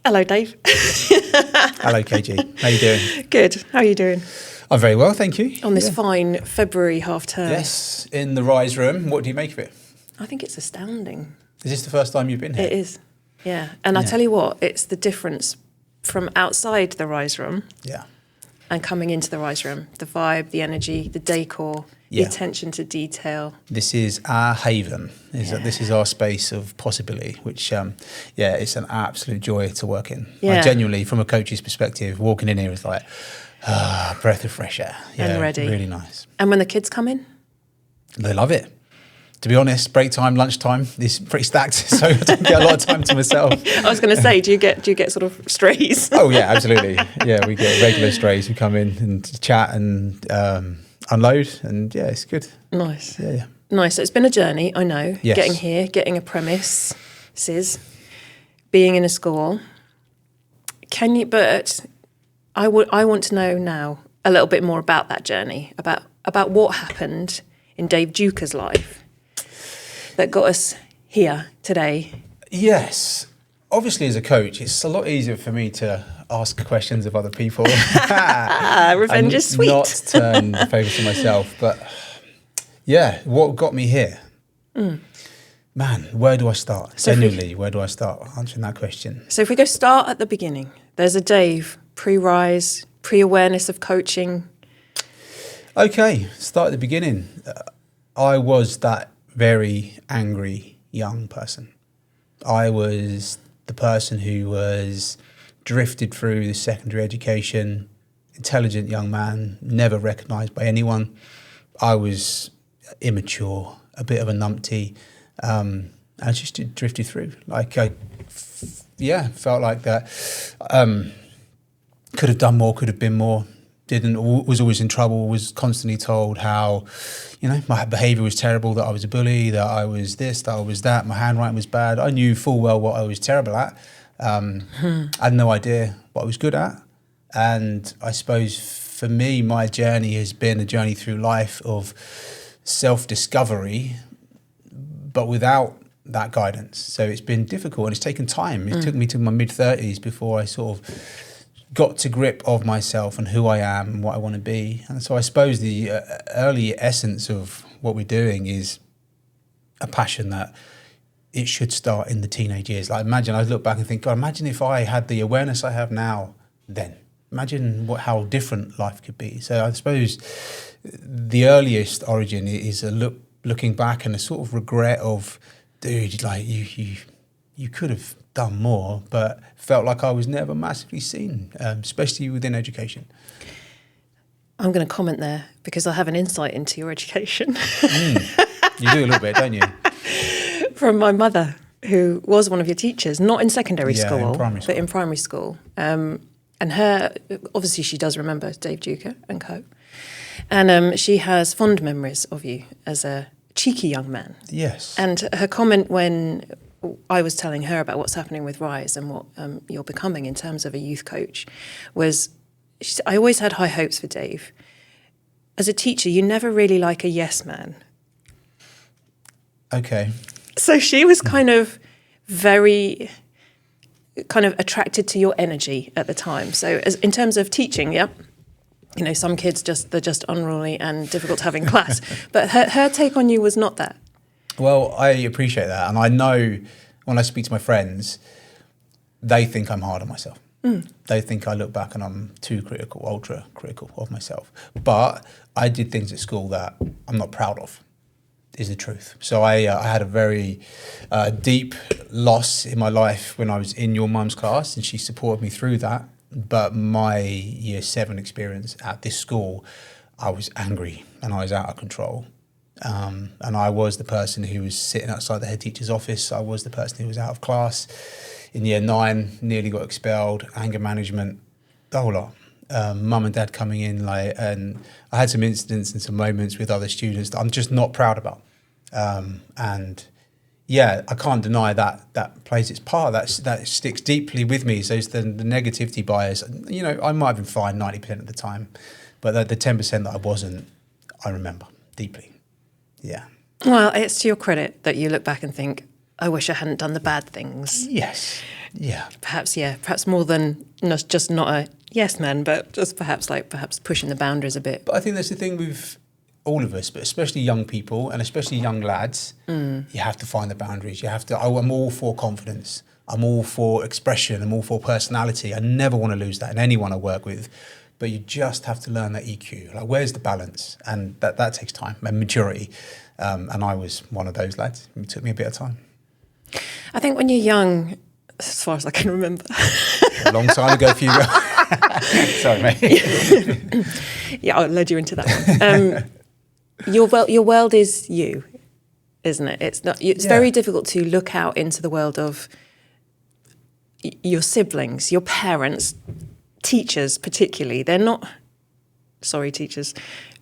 Hello, Dave. Hello, KG. How you doing? Good. How are you doing? I'm very well, thank you. On this fine February half term. Yes, in the Rise room. What do you make of it? I think it's astounding. Is this the first time you've been here? It is. Yeah. And I tell you what, it's the difference from outside the Rise room and coming into the Rise room. The vibe, the energy, the decor, the attention to detail. This is our haven. This is our space of possibility, which, it's an absolute joy to work in. Yeah. Like, genuinely, from a coach's perspective, walking in here is like, breath of fresh air. Yeah, and ready. Really nice. And when the kids come in? They love it. To be honest, break time, lunchtime is pretty stacked, so I don't get a lot of time to myself. I was going to say, do you get sort of strays? Oh yeah, absolutely. Yeah, we get regular strays who come in and chat and unload, and yeah, it's good. Nice. Yeah. Nice. So it's been a journey, I know. Yes. Getting here, getting a premises, being in a school. I want to know now a little bit more about that journey, about what happened in Dave Duker's life that got us here today. Yes. Obviously, as a coach, it's a lot easier for me to ask questions of other people. Revenge is sweet. Not turn the focus on myself. But yeah, what got me here? Man, where do I start? Genuinely, where do I start answering that question? So if we go start at the beginning, there's a Dave pre-Rise, pre-awareness of coaching. Okay, start at the beginning. I was that very angry young person. I was the person who was drifted through the secondary education, intelligent young man, never recognised by anyone. I was immature, a bit of a numpty. I just drifted through. Like felt like that. Could have done more, could have been more. Was always in trouble, was constantly told how, my behaviour was terrible, that I was a bully, that I was this, that I was that, my handwriting was bad. I knew full well what I was terrible at. I had no idea what I was good at. And I suppose for me, my journey has been a journey through life of self-discovery, but without that guidance. So it's been difficult and it's taken time. It took me to my mid-30s before I sort of got to grip of myself and who I am and what I want to be. And so I suppose the early essence of what we're doing is a passion that it should start in the teenage years. Like I look back and think, God, imagine if I had the awareness I have now then. Imagine how different life could be. So I suppose the earliest origin is looking back and a sort of regret of, dude, like you could have done more, but felt like I was never massively seen, especially within education. I'm going to comment there because I have an insight into your education. You do a little bit, don't you? From my mother, who was one of your teachers, not in secondary school, in primary school, but in primary school. And her, obviously she does remember Dave Duker and co. And she has fond memories of you as a cheeky young man. Yes. And her comment when I was telling her about what's happening with Rise and what you're becoming in terms of a youth coach was, I always had high hopes for Dave. As a teacher, you never really like a yes man. Okay. So she was kind of very attracted to your energy at the time. So in terms of teaching, some kids they're just unruly and difficult to have in class. But her take on you was not that. Well, I appreciate that. And I know when I speak to my friends, they think I'm hard on myself. They think I look back and I'm too critical, ultra critical of myself. But I did things at school that I'm not proud of, is the truth. So I had a very deep loss in my life when I was in your mum's class, and she supported me through that. But my year 7 experience at this school, I was angry and I was out of control. And I was the person who was sitting outside the head teacher's office. I was the person who was out of class in year 9, nearly got expelled, anger management, the whole lot. Mum and dad coming in, and I had some incidents and some moments with other students that I'm just not proud about. And yeah, I can't deny that plays its part. That sticks deeply with me. So it's the negativity bias. I might have been fine 90% of the time, but the 10% that I wasn't, I remember deeply. Yeah. Well, it's to your credit that you look back and think, I wish I hadn't done the bad things. Yes. Yeah. Perhaps more than just not a yes man, but just perhaps pushing the boundaries a bit. But I think that's the thing with all of us, but especially young people and especially young lads. You have to find the boundaries. You have to. I'm all for confidence. I'm all for expression. I'm all for personality. I never want to lose that in anyone I work with. But you just have to learn that EQ. Like, where's the balance? And that takes time and maturity. And I was one of those lads. It took me a bit of time. I think when you're young, as far as I can remember. A long time ago for you. Sorry, mate. Yeah, I led you into that one. Your world is you, isn't it? It's not. It's very difficult to look out into the world of your siblings, your parents, teachers particularly. They're not, sorry teachers,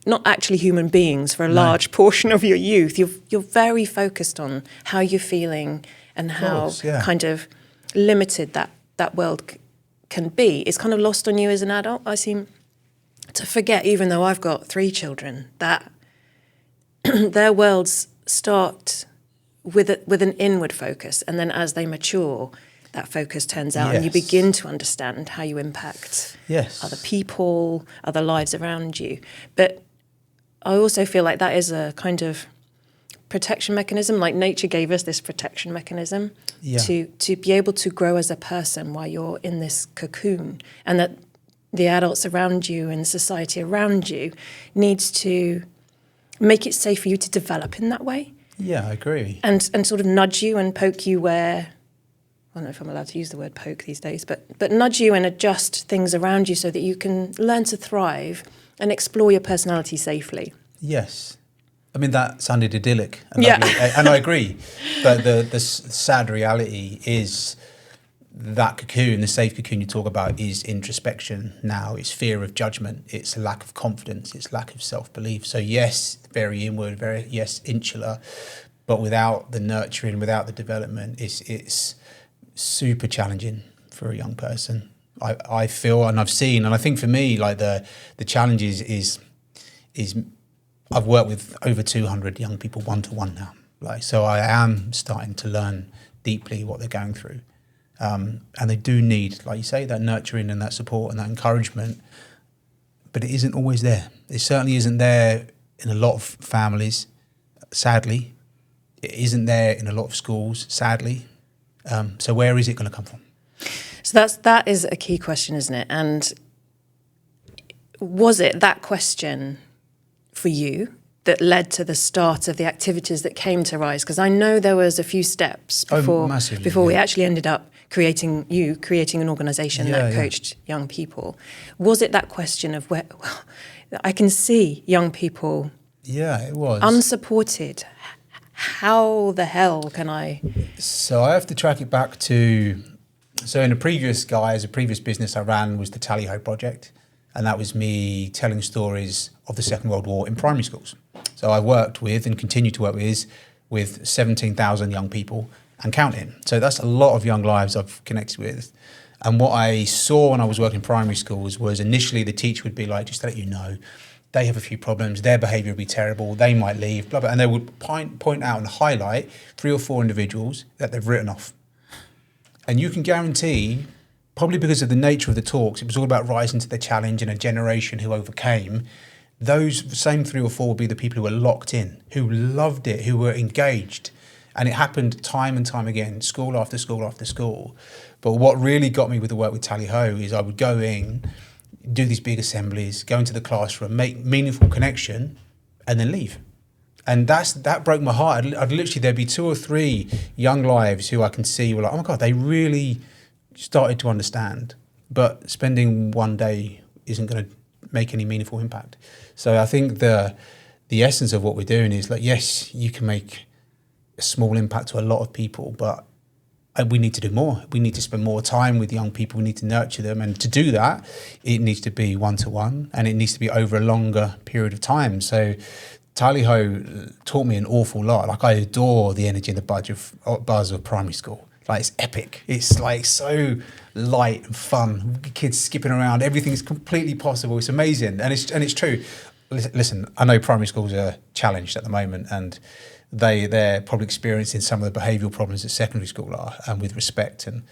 not actually human beings for a large portion of your youth. You're very focused on how you're feeling and how kind of limited that world can be. It's kind of lost on you as an adult. I seem to forget, even though I've got 3 children, that their worlds start with an inward focus, and then as they mature, that focus turns out and you begin to understand how you impact other people, other lives around you. But I also feel like that is a kind of protection mechanism, like nature gave us this protection mechanism to be able to grow as a person while you're in this cocoon, and that the adults around you and society around you needs to make it safe for you to develop in that way. Yeah, I agree. And sort of nudge you and poke you where, I don't know if I'm allowed to use the word poke these days, but nudge you and adjust things around you so that you can learn to thrive and explore your personality safely. Yes. I mean, that sounded idyllic. And and I agree. But the sad reality is that cocoon, the safe cocoon you talk about, is introspection now. It's fear of judgment. It's a lack of confidence. It's lack of self-belief. So yes, very inward, very, insular. But without the nurturing, without the development, it's super challenging for a young person. I feel, and I've seen, and I think for me, like the challenge is I've worked with over 200 young people one-to-one now. Like, so I am starting to learn deeply what they're going through. And they do need, like you say, that nurturing and that support and that encouragement. But it isn't always there. It certainly isn't there in a lot of families, sadly. It isn't there in a lot of schools, sadly. So where is it going to come from? So that is a key question, isn't it? And was it that question for you that led to the start of the activities that came to Rise? Because I know there was a few steps before we actually ended up creating an organisation that coached young people. Was it that question of where I can see young people it was unsupported? How the hell can I? So I have to track it back to, so in a previous business I ran was the Tally Ho project. And that was me telling stories of the Second World War in primary schools. So I worked with and continue to work with 17,000 young people and counting. So that's a lot of young lives I've connected with. And what I saw when I was working in primary schools was initially the teacher would be like, just to let you know, they have a few problems, their behaviour would be terrible, they might leave, blah, blah. And they would point out and highlight 3 or 4 individuals that they've written off. And you can guarantee, probably because of the nature of the talks, it was all about rising to the challenge and a generation who overcame. Those same 3 or 4 would be the people who were locked in, who loved it, who were engaged. And it happened time and time again, school after school after school. But what really got me with the work with Tally Ho is I would go in, do these big assemblies, go into the classroom, make meaningful connection, and then leave. And that broke my heart. I'd literally, there'd be 2 or 3 young lives who I can see were like, oh my God, they really started to understand. But spending one day isn't going to make any meaningful impact. So I think the essence of what we're doing is like, yes, you can make a small impact to a lot of people, but we need to do more. We need to spend more time with young people. We need to nurture them. And to do that, it needs to be one-to-one, and it needs to be over a longer period of time. So Tally Ho taught me an awful lot. Like, I adore the energy and the buzz of primary school. Like, it's epic. It's like so light and fun. Kids skipping around. Everything's completely possible. It's amazing. And it's true. Listen, I know primary schools are challenged at the moment, and they're probably experiencing some of the behavioural problems that secondary school are, and with respect. And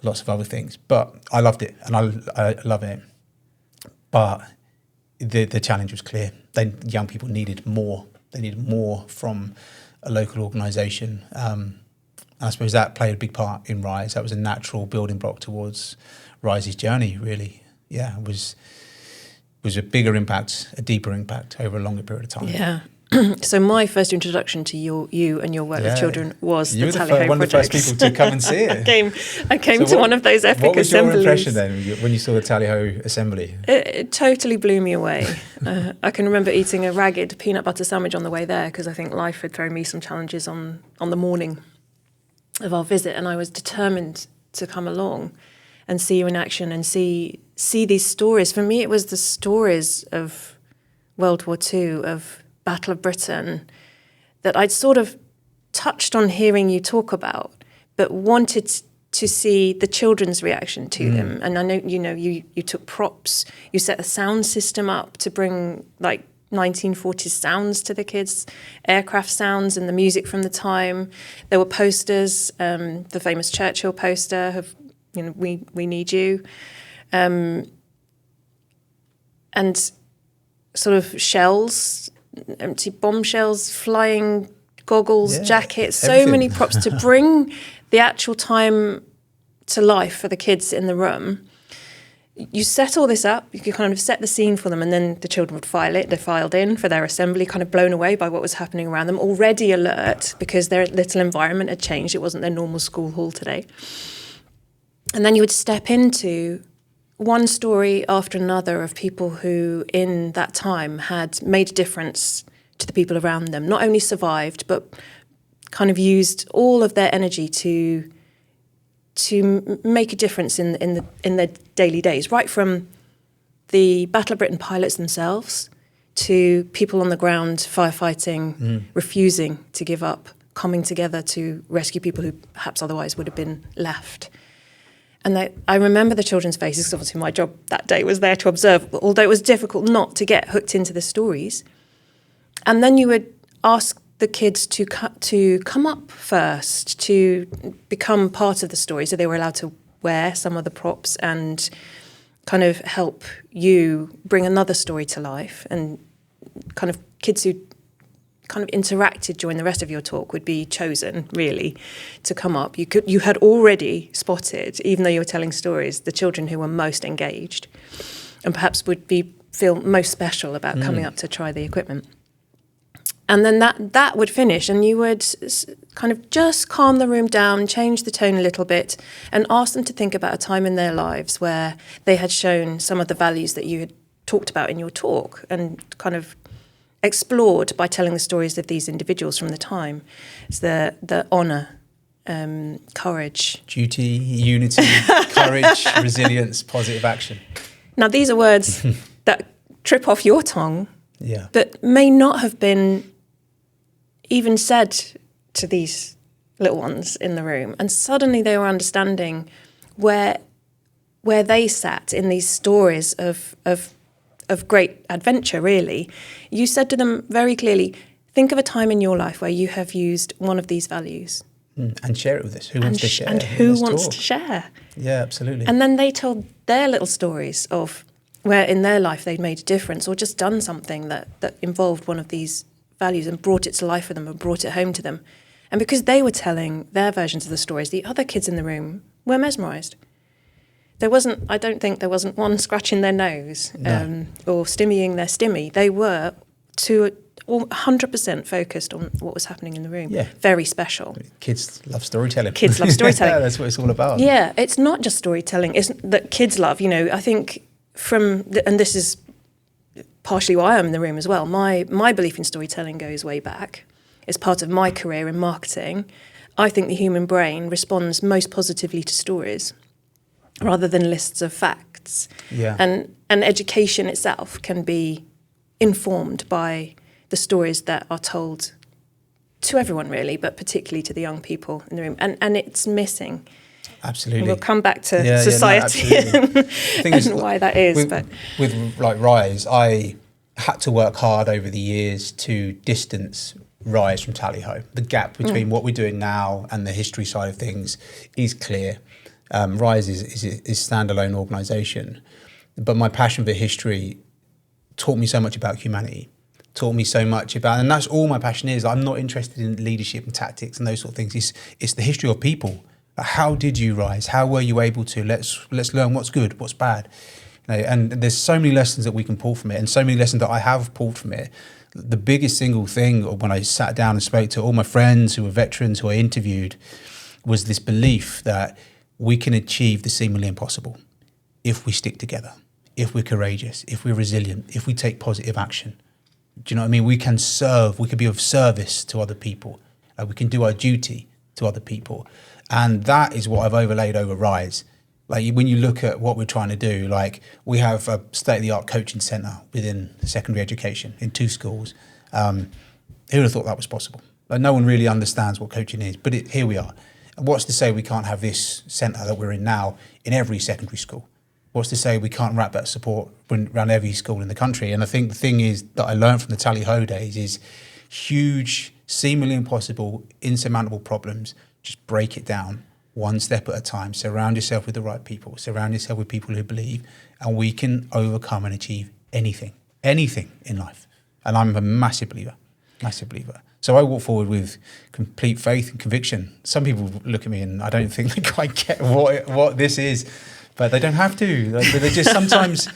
lots of other things. But I loved it, and I love it. But the challenge was clear. Young people needed more. They needed more from a local organisation. I suppose that played a big part in Rise. That was a natural building block towards Rise's journey, really. Yeah, it was a bigger impact, a deeper impact over a longer period of time. Yeah. So my first introduction to you and your work with children was the Tally Ho one of the first project. people to come and see it. I came to one of those epic assemblies. What was your impression then when you saw the Tally Ho assembly? It totally blew me away. I can remember eating a ragged peanut butter sandwich on the way there because I think life had thrown me some challenges on the morning of our visit, and I was determined to come along and see you in action and see these stories. For me, it was the stories of World War II, of Battle of Britain, that I'd sort of touched on hearing you talk about, but wanted to see the children's reaction to them. And I know, you took props, you set a sound system up to bring like 1940s sounds to the kids, aircraft sounds and the music from the time. There were posters, the famous Churchill poster of, we need you. And sort of shells, empty bombshells, flying goggles, jackets, so everything. many props to bring the actual time to life for the kids in the room. You set all this up, you could kind of set the scene for them, and then the children would file it. They filed in for their assembly, kind of blown away by what was happening around them, already alert because their little environment had changed. It wasn't their normal school hall today. And then you would step into one story after another of people who in that time had made a difference to the people around them, not only survived, but kind of used all of their energy to make a difference in their daily days, right from the Battle of Britain pilots themselves to people on the ground firefighting, refusing to give up, coming together to rescue people who perhaps otherwise would have been left. And I remember the children's faces, because obviously my job that day was there to observe, although it was difficult not to get hooked into the stories. And then you would ask the kids to come up first, to become part of the story. So they were allowed to wear some of the props and kind of help you bring another story to life. And kind of kids who kind of interacted during the rest of your talk would be chosen, really, to come up. You had already spotted, even though you were telling stories, the children who were most engaged and perhaps would feel most special about coming up to try the equipment. And then that would finish, and you would kind of just calm the room down, change the tone a little bit, and ask them to think about a time in their lives where they had shown some of the values that you had talked about in your talk and kind of explored by telling the stories of these individuals from the time. It's the honour, courage. Duty, unity, courage, resilience, positive action. Now, these are words that trip off your tongue, but may not have been even said to these little ones in the room. And suddenly they were understanding where they sat in these stories of great adventure, really. You said to them very clearly, think of a time in your life where you have used one of these values. And share it with us. Who wants to share? And who wants to share? Yeah, absolutely. And then they told their little stories of where in their life they'd made a difference or just done something that involved one of these values and brought it to life for them and brought it home to them. And because they were telling their versions of the stories, the other kids in the room were mesmerised. I don't think there wasn't one scratching their nose or stimmying their stimmy. They were 100% focused on what was happening in the room. Yeah. Very special. Kids love storytelling. Kids love storytelling. Yeah, that's what it's all about. Yeah, it's not just storytelling. It's that kids love, I think and this is partially why I'm in the room as well. My belief in storytelling goes way back. It's part of my career in marketing. I think the human brain responds most positively to stories rather than lists of facts. Yeah. And education itself can be informed by the stories that are told to everyone, really, but particularly to the young people in the room. And it's missing. Absolutely. And we'll come back to society and why that is. With like Rise, I had to work hard over the years to distance Rise from Tally Ho. The gap between what we're doing now and the history side of things is clear. Rise is standalone organisation, but my passion for history taught me so much about humanity, taught me so much about, and that's all my passion is. I'm not interested in leadership and tactics and those sort of things. It's the history of people. How did you rise? How were you able to? Let's learn what's good, what's bad. And there's so many lessons that we can pull from it, and so many lessons that I have pulled from it. The biggest single thing when I sat down and spoke to all my friends who were veterans who I interviewed was this belief that we can achieve the seemingly impossible if we stick together, if we're courageous, if we're resilient, if we take positive action. Do you know what I mean? We can serve, we can be of service to other people. We can do our duty to other people. And that is what I've overlaid over Rise. Like when you look at what we're trying to do, like we have a state-of-the-art coaching centre within secondary education in 2 schools. Who would have thought that was possible? Like no one really understands what coaching is, but here we are. And what's to say we can't have this centre that we're in now in every secondary school? What's to say we can't wrap that support around every school in the country? And I think the thing is that I learned from the tally-ho days is huge, seemingly impossible, insurmountable problems. Just break it down one step at a time. Surround yourself with the right people. Surround yourself with people who believe, and we can overcome and achieve anything in life. And I'm a massive believer. So I walk forward with complete faith and conviction. Some people look at me and I don't think they quite get what this is, but they don't have to. They just sometimes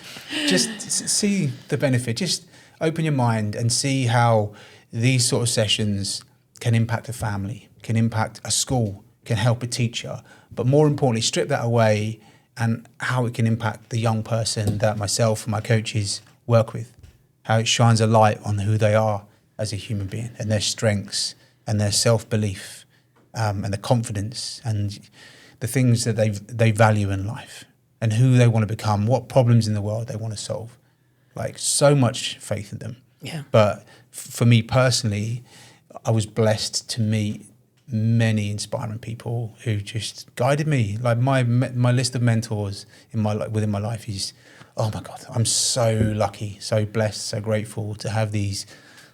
just see the benefit. Just open your mind and see how these sort of sessions can impact a family, can impact a school, can help a teacher, but more importantly, strip that away and how it can impact the young person that myself and my coaches work with, how it shines a light on who they are as a human being and their strengths and their self-belief and the confidence and the things that they value in life and who they want to become, what problems in the world they want to solve. Like so much faith in them. Yeah. But for me personally, I was blessed to meet many inspiring people who just guided me. Like my list of mentors within my life is, oh my God, I'm so lucky, so blessed, so grateful to have these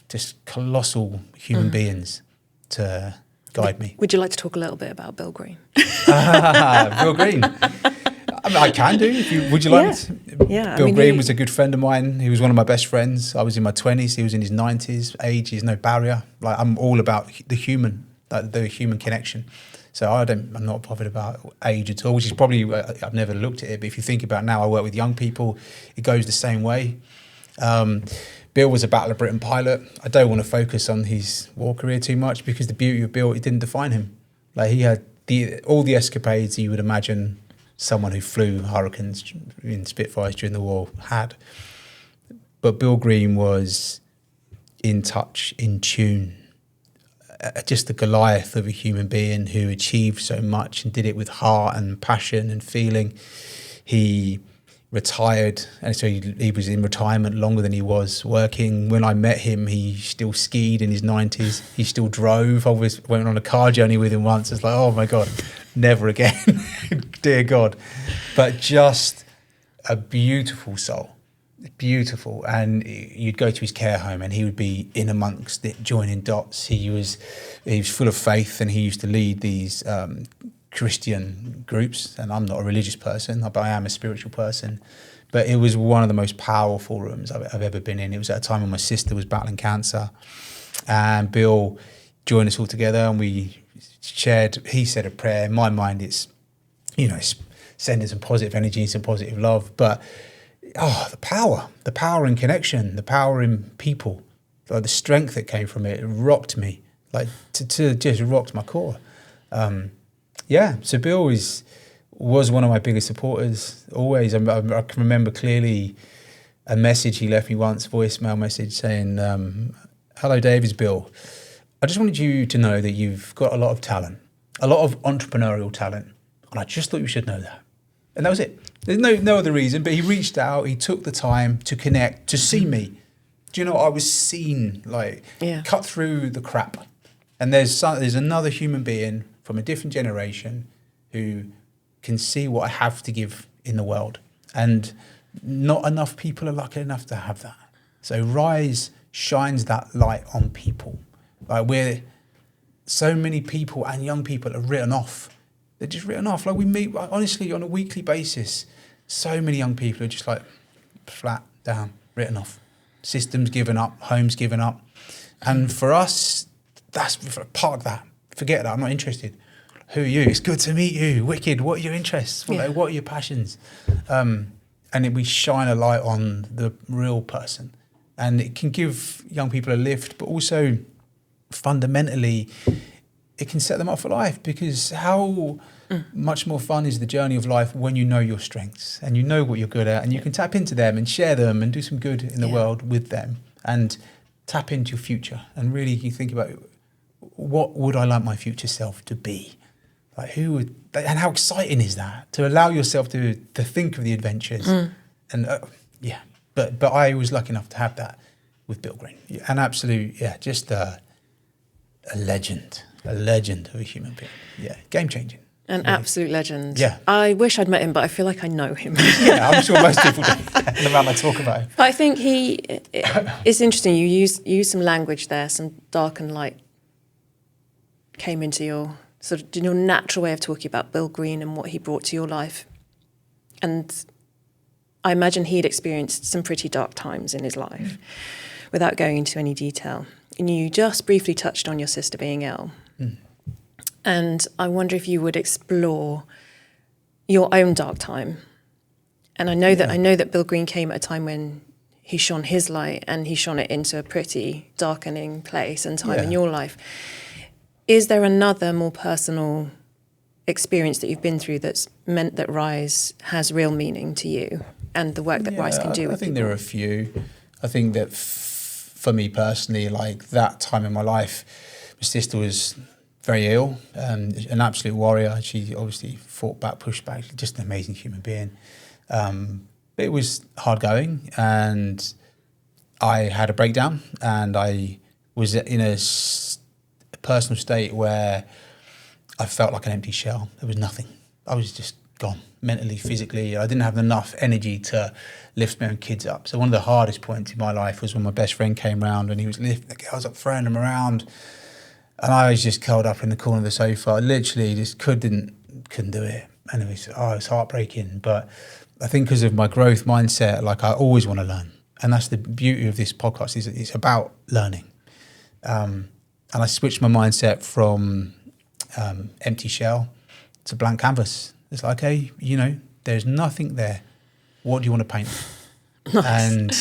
just colossal human beings to guide me. Would you like to talk a little bit about Bill Green? Bill Green. I mean, I can do. Would you like me to? Yeah. Bill Green was a good friend of mine. He was one of my best friends. I was in my 20s. He was in his 90s. Age is no barrier. Like I'm all about the human, like the human connection. So I'm not bothered about age at all, which is probably, I've never looked at it, but if you think about now, I work with young people, it goes the same way. Bill was a Battle of Britain pilot. I don't want to focus on his war career too much because the beauty of Bill, it didn't define him. Like he had all the escapades you would imagine someone who flew Hurricanes in Spitfires during the war had. But Bill Green was in touch, in tune, just the Goliath of a human being who achieved so much and did it with heart and passion and feeling. He retired, and so he was in retirement longer than he was working. When I met him, he still skied in his 90s. He still drove. I went on a car journey with him once. It's like, oh my God, never again. Dear God. But just a beautiful soul. Beautiful. And you'd go to his care home and he would be in amongst it, joining dots. He was full of faith, and he used to lead these Christian groups, and I'm not a religious person, but I am a spiritual person. But it was one of the most powerful rooms I've ever been in. It was at a time when my sister was battling cancer, and Bill joined us all together, and he said a prayer. In my mind, it's sending some positive energy, some positive love, but the power in connection, the power in people, like the strength that came from it rocked me, like to just rocked my core. So Bill was one of my biggest supporters, always. I can remember clearly a message he left me once, voicemail message saying, hello Dave, it's Bill. I just wanted you to know that you've got a lot of talent, a lot of entrepreneurial talent, and I just thought you should know that. And that was it. There's no other reason, but he reached out, he took the time to connect, to see me. Do you know, I was seen, cut through the crap. And there's another human being from a different generation who can see what I have to give in the world. And not enough people are lucky enough to have that. So Rise shines that light on people. Like so many people and young people are written off They're just written off. Like we meet, honestly, on a weekly basis, so many young people are just like flat down, written off. Systems given up, homes given up. And for us, park that. Forget that, I'm not interested. Who are you? It's good to meet you. Wicked. What are your interests? What are your passions? And we shine a light on the real person. And it can give young people a lift, but also fundamentally, it can set them up for life, because how much more fun is the journey of life when you know your strengths and you know what you're good at, and you can tap into them and share them and do some good in the world with them, and tap into your future. And really you think about, what would I like my future self to be? Like and how exciting is that, to allow yourself to think of the adventures. And but I was lucky enough to have that with Bill Green. An absolute, just a legend of a human being. Yeah, game changing. An absolute legend. Yeah. I wish I'd met him, but I feel like I know him. Yeah, I'm sure most people do. The amount I talk about him. But I think it's interesting. You use some language there, some dark and light came into your sort of your natural way of talking about Bill Green and what he brought to your life. And I imagine he'd experienced some pretty dark times in his life, without going into any detail. And you just briefly touched on your sister being ill. And I wonder if you would explore your own dark time. And I know that Bill Green came at a time when he shone his light, and he shone it into a pretty darkening place and time in your life. Is there another more personal experience that you've been through that's meant that Rise has real meaning to you, and the work that Rise can do with I think people? there are a few. I think that for me personally, like that time in my life, my sister was very ill, an absolute warrior. She obviously fought back, pushed back, just an amazing human being. But it was hard going, and I had a breakdown, and I was in a personal state where I felt like an empty shell. There was nothing. I was just gone, mentally, physically. I didn't have enough energy to lift my own kids up. So one of the hardest points in my life was when my best friend came round, and he was lifting the girls up, throwing them around, and I was just curled up in the corner of the sofa. I literally just couldn't do it. And it was heartbreaking. But I think because of my growth mindset, like I always want to learn. And that's the beauty of this podcast, is it's about learning. And I switched my mindset from empty shell to blank canvas. It's like, okay, there's nothing there. What do you want to paint? Nice. And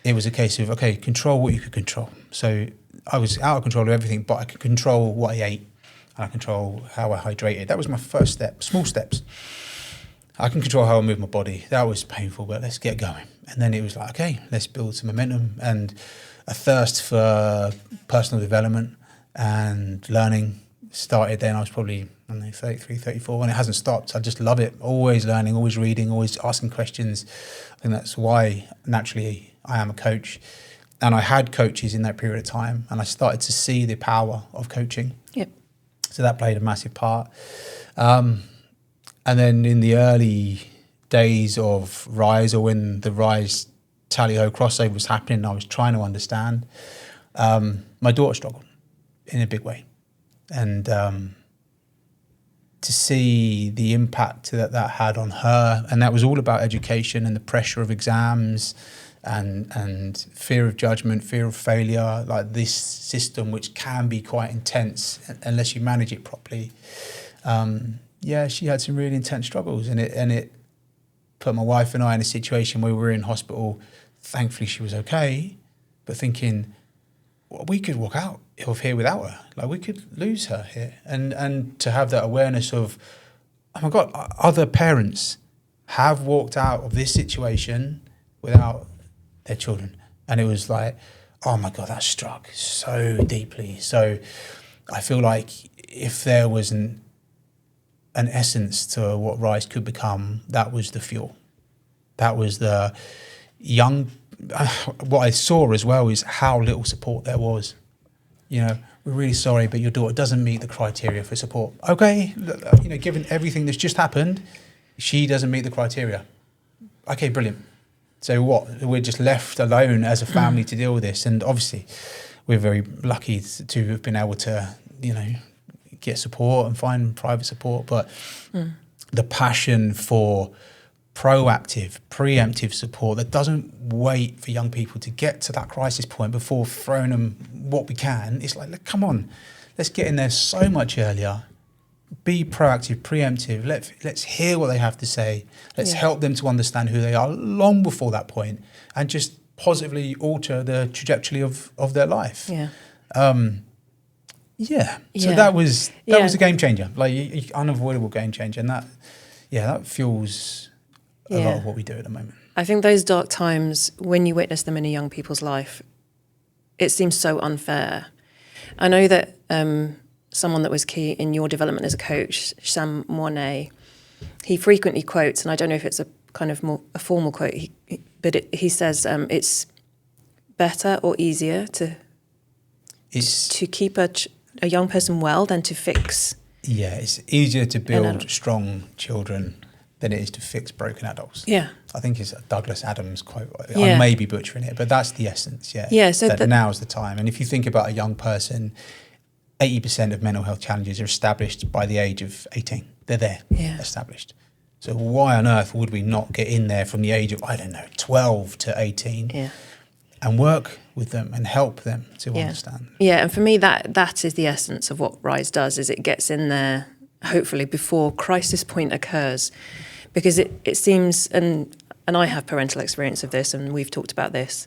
it was a case of, okay, control what you could control. So I was out of control of everything, but I could control what I ate, and I control how I hydrated. That was my first step, small steps. I can control how I move my body. That was painful, but let's get going. And then it was like, okay, let's build some momentum, and a thirst for personal development and learning started then. I was probably, 33, 34, and it hasn't stopped. I just love it. Always learning, always reading, always asking questions. I think that's why naturally I am a coach. And I had coaches in that period of time, and I started to see the power of coaching. Yep. So that played a massive part. And then in the early days of Rise, or when the Rise Tally-Ho crossover was happening, I was trying to understand. My daughter struggled in a big way. And to see the impact that had on her, and that was all about education and the pressure of exams, and fear of judgment, fear of failure, like this system which can be quite intense unless you manage it properly. She had some really intense struggles, and it put my wife and I in a situation where we were in hospital. Thankfully she was okay, but thinking, well, we could walk out of here without her. Like, we could lose her here. And to have that awareness of, oh my God, other parents have walked out of this situation without their children. And it was like, oh my God, that struck so deeply. So I feel like if there was an essence to what Rise could become, that was the fuel. That was the young, what I saw as well is how little support there was. We're really sorry, but your daughter doesn't meet the criteria for support. Okay, given everything that's just happened, she doesn't meet the criteria. Okay, brilliant. So what? We're just left alone as a family to deal with this. And obviously, we're very lucky to have been able to, get support and find private support, but the passion for proactive, preemptive support that doesn't wait for young people to get to that crisis point before throwing them what we can. It's like, come on, let's get in there so much earlier. Be proactive, preemptive. Let's hear what they have to say. Let's help them to understand who they are long before that point, and just positively alter the trajectory of their life. Yeah. So that was a game changer, like unavoidable game changer, and that fuels a lot of what we do at the moment. I think those dark times, when you witness them in a young people's life, it seems so unfair. I know that someone that was key in your development as a coach, Sam Moinet, he frequently quotes, and I don't know if it's a kind of more a formal quote, but he says it's better or easier to keep a young person well than to fix. Yeah, it's easier to build strong children than it is to fix broken adults. Yeah. I think it's a Douglas Adams quote. I may be butchering it, but that's the essence, So that now is the time. And if you think about a young person, 80% of mental health challenges are established by the age of 18. They're there, established. So why on earth would we not get in there from the age of, 12 to 18 and work with them and help them to understand? Yeah, and for me, that is the essence of what Rise does, is it gets in there, hopefully, before crisis point occurs. Because it seems, and I have parental experience of this, and we've talked about this,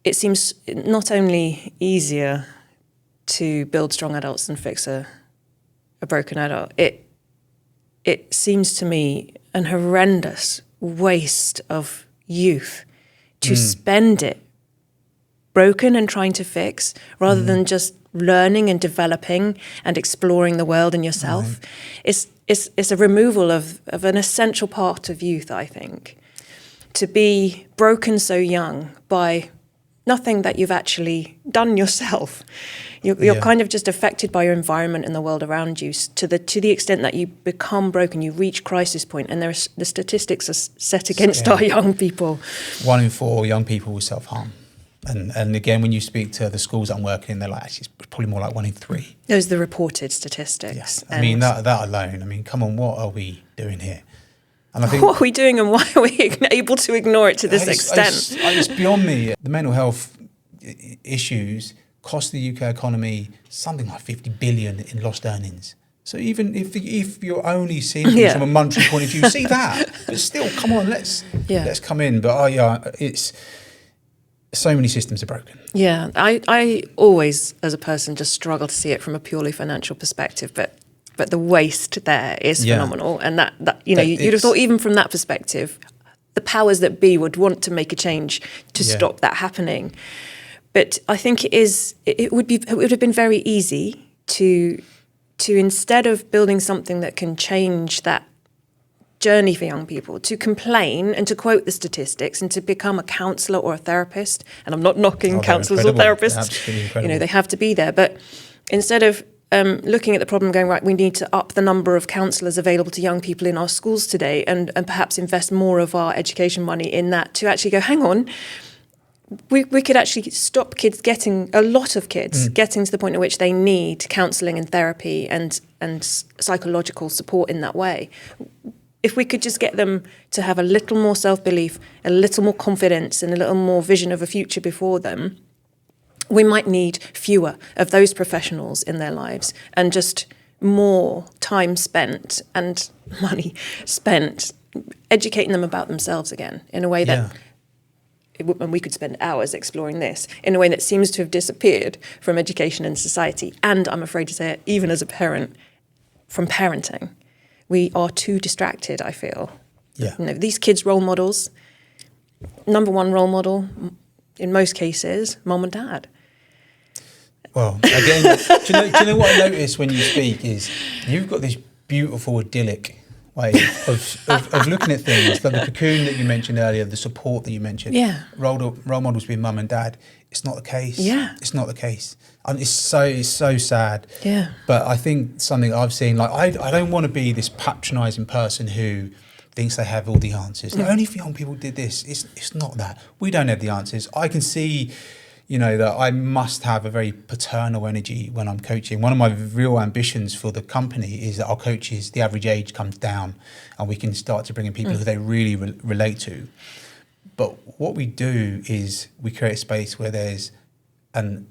it seems not only easier to build strong adults than fix a broken adult, it seems to me an horrendous waste of youth to spend it broken and trying to fix, rather than just learning and developing and exploring the world and yourself. Right. It's a removal of an essential part of youth, I think. To be broken so young by nothing that you've actually done yourself. You're kind of just affected by your environment and the world around you to the extent that you become broken, you reach crisis point, and the statistics are set against our young people. 1 in 4 young people will self-harm. And again, when you speak to the schools I'm working in, they're like, actually, it's probably more like 1 in 3. Those are the reported statistics. Yeah. I mean, that alone, come on, what are we doing here? And I think, what are we doing, and why are we able to ignore it to this extent? It's beyond me. The mental health issues cost the UK economy something like 50 billion in lost earnings. So even if you're only seeing things from a monetary point of view, see that. But still, come on, let's come in. But it's so many systems are broken. Yeah, I always, as a person, just struggle to see it from a purely financial perspective. But the waste there is phenomenal, and that you'd have thought, even from that perspective, the powers that be would want to make a change to stop that happening. But I think it would have been very easy to instead of building something that can change that journey for young people, to complain and to quote the statistics and to become a counsellor or a therapist. And I'm not knocking counsellors or therapists. Absolutely incredible. They have to be there. But instead of looking at the problem going, right, we need to up the number of counsellors available to young people in our schools today, and perhaps invest more of our education money in that, to actually go, hang on, we could actually stop a lot of kids getting to the point at which they need counselling and therapy and psychological support in that way. If we could just get them to have a little more self-belief, a little more confidence, and a little more vision of a future before them, we might need fewer of those professionals in their lives, and just more time spent and money spent educating them about themselves again, in a way that, and we could spend hours exploring this, in a way that seems to have disappeared from education and society. And I'm afraid to say it, even as a parent, from parenting. We are too distracted, I feel. Yeah. These kids' role models, number one role model, in most cases, mum and dad. Well, again, do you know what I notice when you speak is you've got this beautiful, idyllic way of looking at things, like the cocoon that you mentioned earlier, the support that you mentioned. Yeah. Role models being mum and dad. It's not the case. Yeah. It's not the case. And it's so sad. Yeah. But I think something I've seen, like I don't want to be this patronising person who thinks they have all the answers. Only if young people did this. It's not that. We don't have the answers. I can see that I must have a very paternal energy when I'm coaching. One of my real ambitions for the company is that our coaches, the average age comes down and we can start to bring in people who they really relate to. But what we do is we create a space where there's a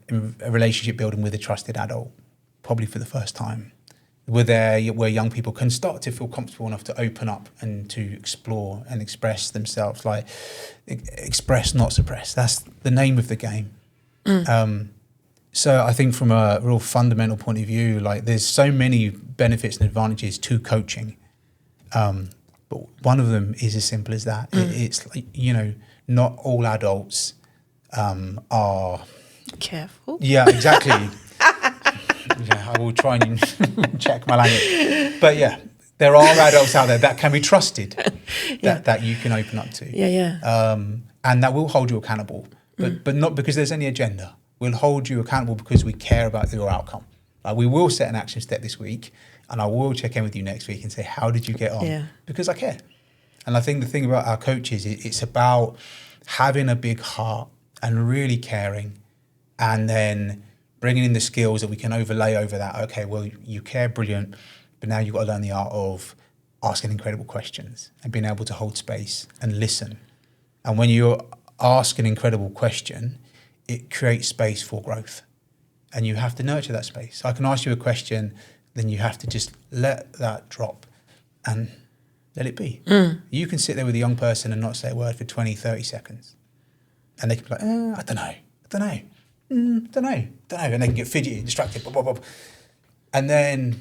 relationship building with a trusted adult, probably for the first time. Where young people can start to feel comfortable enough to open up and to explore and express themselves, like express, not suppress. That's the name of the game. So I think from a real fundamental point of view, like there's so many benefits and advantages to coaching. But one of them is as simple as that. It's like, not all adults are... Careful. Yeah, exactly. Yeah, I will try and check my language. But yeah, there are adults out there that can be trusted, that you can open up to. And that will hold you accountable, but not because there's any agenda. We'll hold you accountable because we care about your outcome. Like we will set an action step this week, and I will check in with you next week and say, how did you get on? Yeah. Because I care. And I think the thing about our coaches, it's about having a big heart and really caring, and then bringing in the skills that we can overlay over that. Okay, well, you care, brilliant, but now you've got to learn the art of asking incredible questions and being able to hold space and listen. And when you ask an incredible question, it creates space for growth. And you have to nurture that space. So I can ask you a question, then you have to just let that drop and let it be. You can sit there with a young person and not say a word for 20, 30 seconds. And they can be like, I don't know. And they can get fidgety, distracted, blah, blah, blah. And then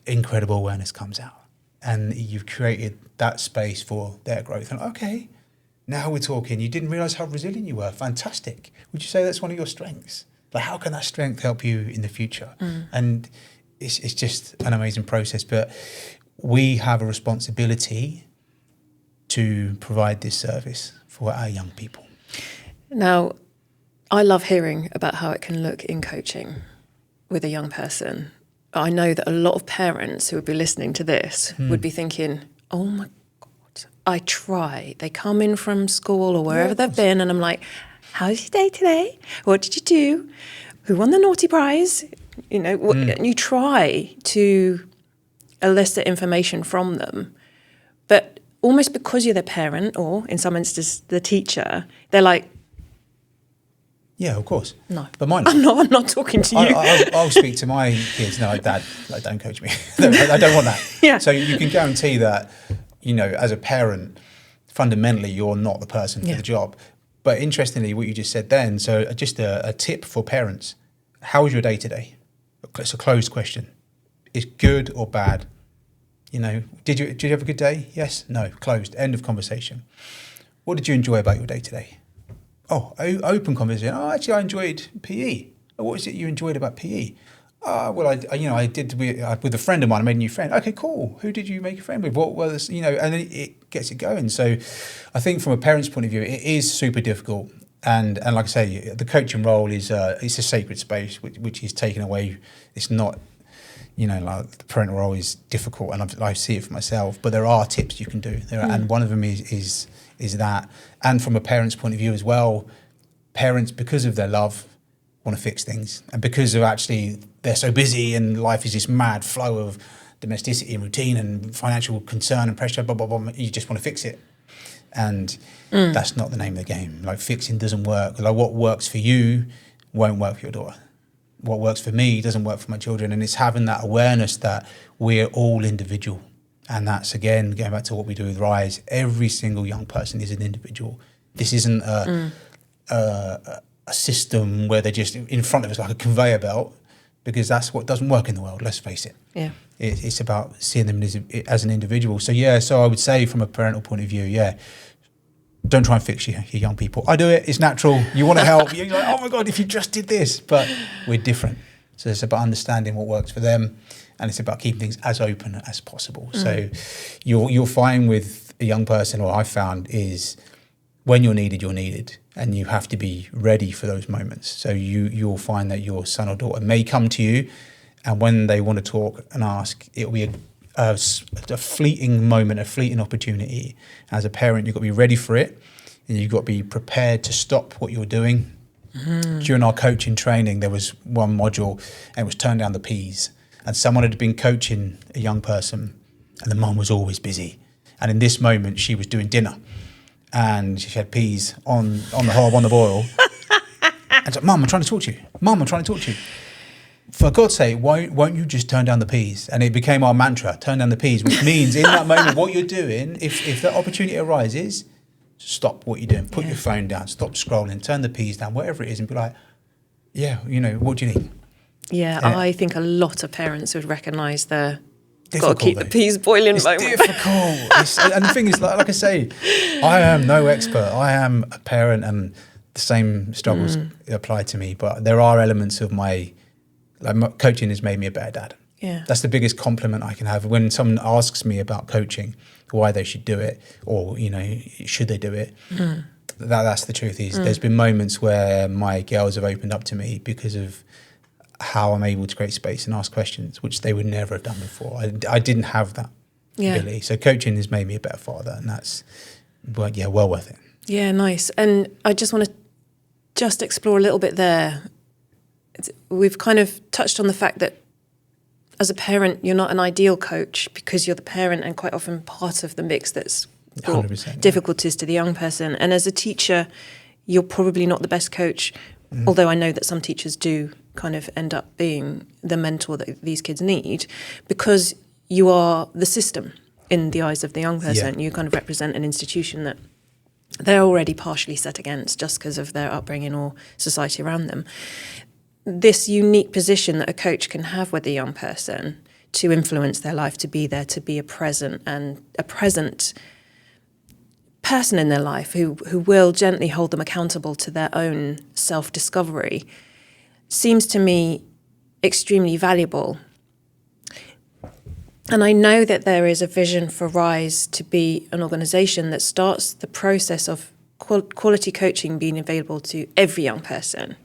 incredible awareness comes out. And you've created that space for their growth. And okay, now we're talking. You didn't realise how resilient you were. Fantastic. Would you say that's one of your strengths? Like, how can that strength help you in the future? And it's just an amazing process. But we have a responsibility to provide this service for our young people. Now, I love hearing about how it can look in coaching with a young person. I know that a lot of parents who would be listening to this would be thinking, oh my God, I try. They come in from school or wherever they've been and I'm like, how's your day today? What did you do? Who won the naughty prize? You try to elicit information from them. But almost because you're the parent or in some instances the teacher, they're like, yeah, of course. No, but mine. I'm not talking to you. I'll speak to my kids. No, Dad, don't coach me. I don't want that. Yeah. So you can guarantee that, as a parent, fundamentally, you're not the person for the job. But interestingly, what you just said then. So just a tip for parents: how was your day today? It's a closed question. It's good or bad. Did you have a good day? Yes. No. Closed. End of conversation. What did you enjoy about your day today? Oh, open conversation. Oh, actually, I enjoyed PE. What was it you enjoyed about PE? Well, I did with a friend of mine. I made a new friend. Okay, cool. Who did you make a friend with? What was, and then it gets it going. So I think from a parent's point of view, it is super difficult. And like I say, the coaching role is it's a sacred space, which is taken away. It's not, like the parental role is difficult, and I see it for myself. But there are tips you can do. And one of them is that. And from a parent's point of view as well, parents, because of their love, want to fix things. And because of actually they're so busy and life is this mad flow of domesticity and routine and financial concern and pressure, blah, blah, blah, you just want to fix it. And that's not the name of the game. Like, fixing doesn't work. Like, what works for you won't work for your daughter. What works for me doesn't work for my children. And it's having that awareness that we're all individual. And that's, again, going back to what we do with Rise, every single young person is an individual. This isn't a system where they're just in front of us like a conveyor belt, because that's what doesn't work in the world, let's face it. Yeah. It's about seeing them as an individual. So I would say from a parental point of view, don't try and fix your young people. I do it, it's natural. You want to help. You're like, oh my God, if you just did this. But we're different. So it's about understanding what works for them. And it's about keeping things as open as possible. So you'll find with a young person, what I've found is when you're needed, and you have to be ready for those moments. So you'll find that your son or daughter may come to you, and when they want to talk and ask, it'll be a fleeting moment, a fleeting opportunity. As a parent, you've got to be ready for it, and you've got to be prepared to stop what you're doing During our coaching training, there was one module and it was turn down the P's. And someone had been coaching a young person and the mum was always busy. And in this moment, she was doing dinner and she had peas on the hob on the boil. And she's like, Mum, I'm trying to talk to you. Mum, I'm trying to talk to you. For God's sake, won't you just turn down the peas? And it became our mantra, turn down the peas, which means in that moment, what you're doing, if that opportunity arises, stop what you're doing, put your phone down, stop scrolling, turn the peas down, whatever it is, and be like, yeah, what do you need? Yeah, I think a lot of parents would recognise the Difficult, got to keep the peas boiling it's moment. Difficult. And the thing is, like I say, I am no expert. I am a parent and the same struggles apply to me. But there are elements of my coaching has made me a better dad. Yeah. That's the biggest compliment I can have. When someone asks me about coaching, why they should do it, or, should they do it, that's the truth. There's been moments where my girls have opened up to me because of how I'm able to create space and ask questions, which they would never have done before. I didn't have that ability. So coaching has made me a better father, and that's, well worth it. Yeah, nice. And I just want to just explore a little bit there. We've kind of touched on the fact that as a parent, you're not an ideal coach because you're the parent and quite often part of the mix that's brought difficulties to the young person. And as a teacher, you're probably not the best coach, although I know that some teachers do kind of end up being the mentor that these kids need, because you are the system in the eyes of the young person. You kind of represent an institution that they're already partially set against just because of their upbringing or society around them. This unique position that a coach can have with a young person to influence their life, to be there, to be a present person in their life who will gently hold them accountable to their own self-discovery, seems to me extremely valuable. And I know that there is a vision for Rise to be an organisation that starts the process of quality coaching being available to every young person,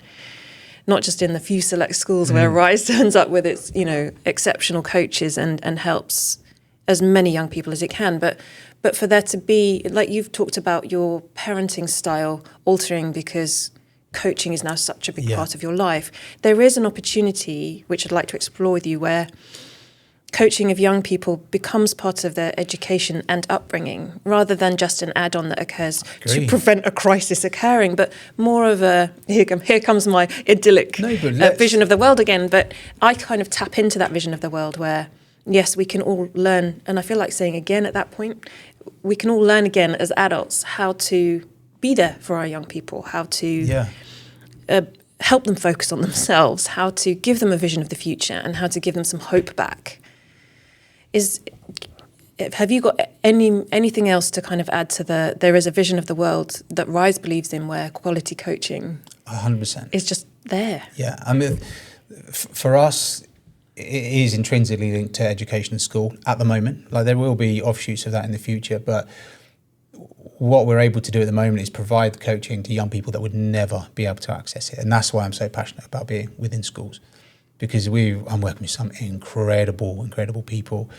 not just in the few select schools where Rise turns up with its, exceptional coaches and helps as many young people as it can. But for there to be, like you've talked about your parenting style altering because coaching is now such a big part of your life, there is an opportunity, which I'd like to explore with you, where coaching of young people becomes part of their education and upbringing, rather than just an add-on that occurs to prevent a crisis occurring, but more of a, here comes my idyllic vision of the world again. But I kind of tap into that vision of the world where, yes, we can all learn, and I feel like saying again at that point, we can all learn again as adults how to be there for our young people, how to help them focus on themselves, how to give them a vision of the future, and how to give them some hope back. Have you got anything else to kind of add to there is a vision of the world that Rise believes in where quality coaching 100% is just there? Yeah, I mean, for us, it is intrinsically linked to education and school at the moment. Like there will be offshoots of that in the future, but what we're able to do at the moment is provide coaching to young people that would never be able to access it. And that's why I'm so passionate about being within schools, because I'm working with some incredible people,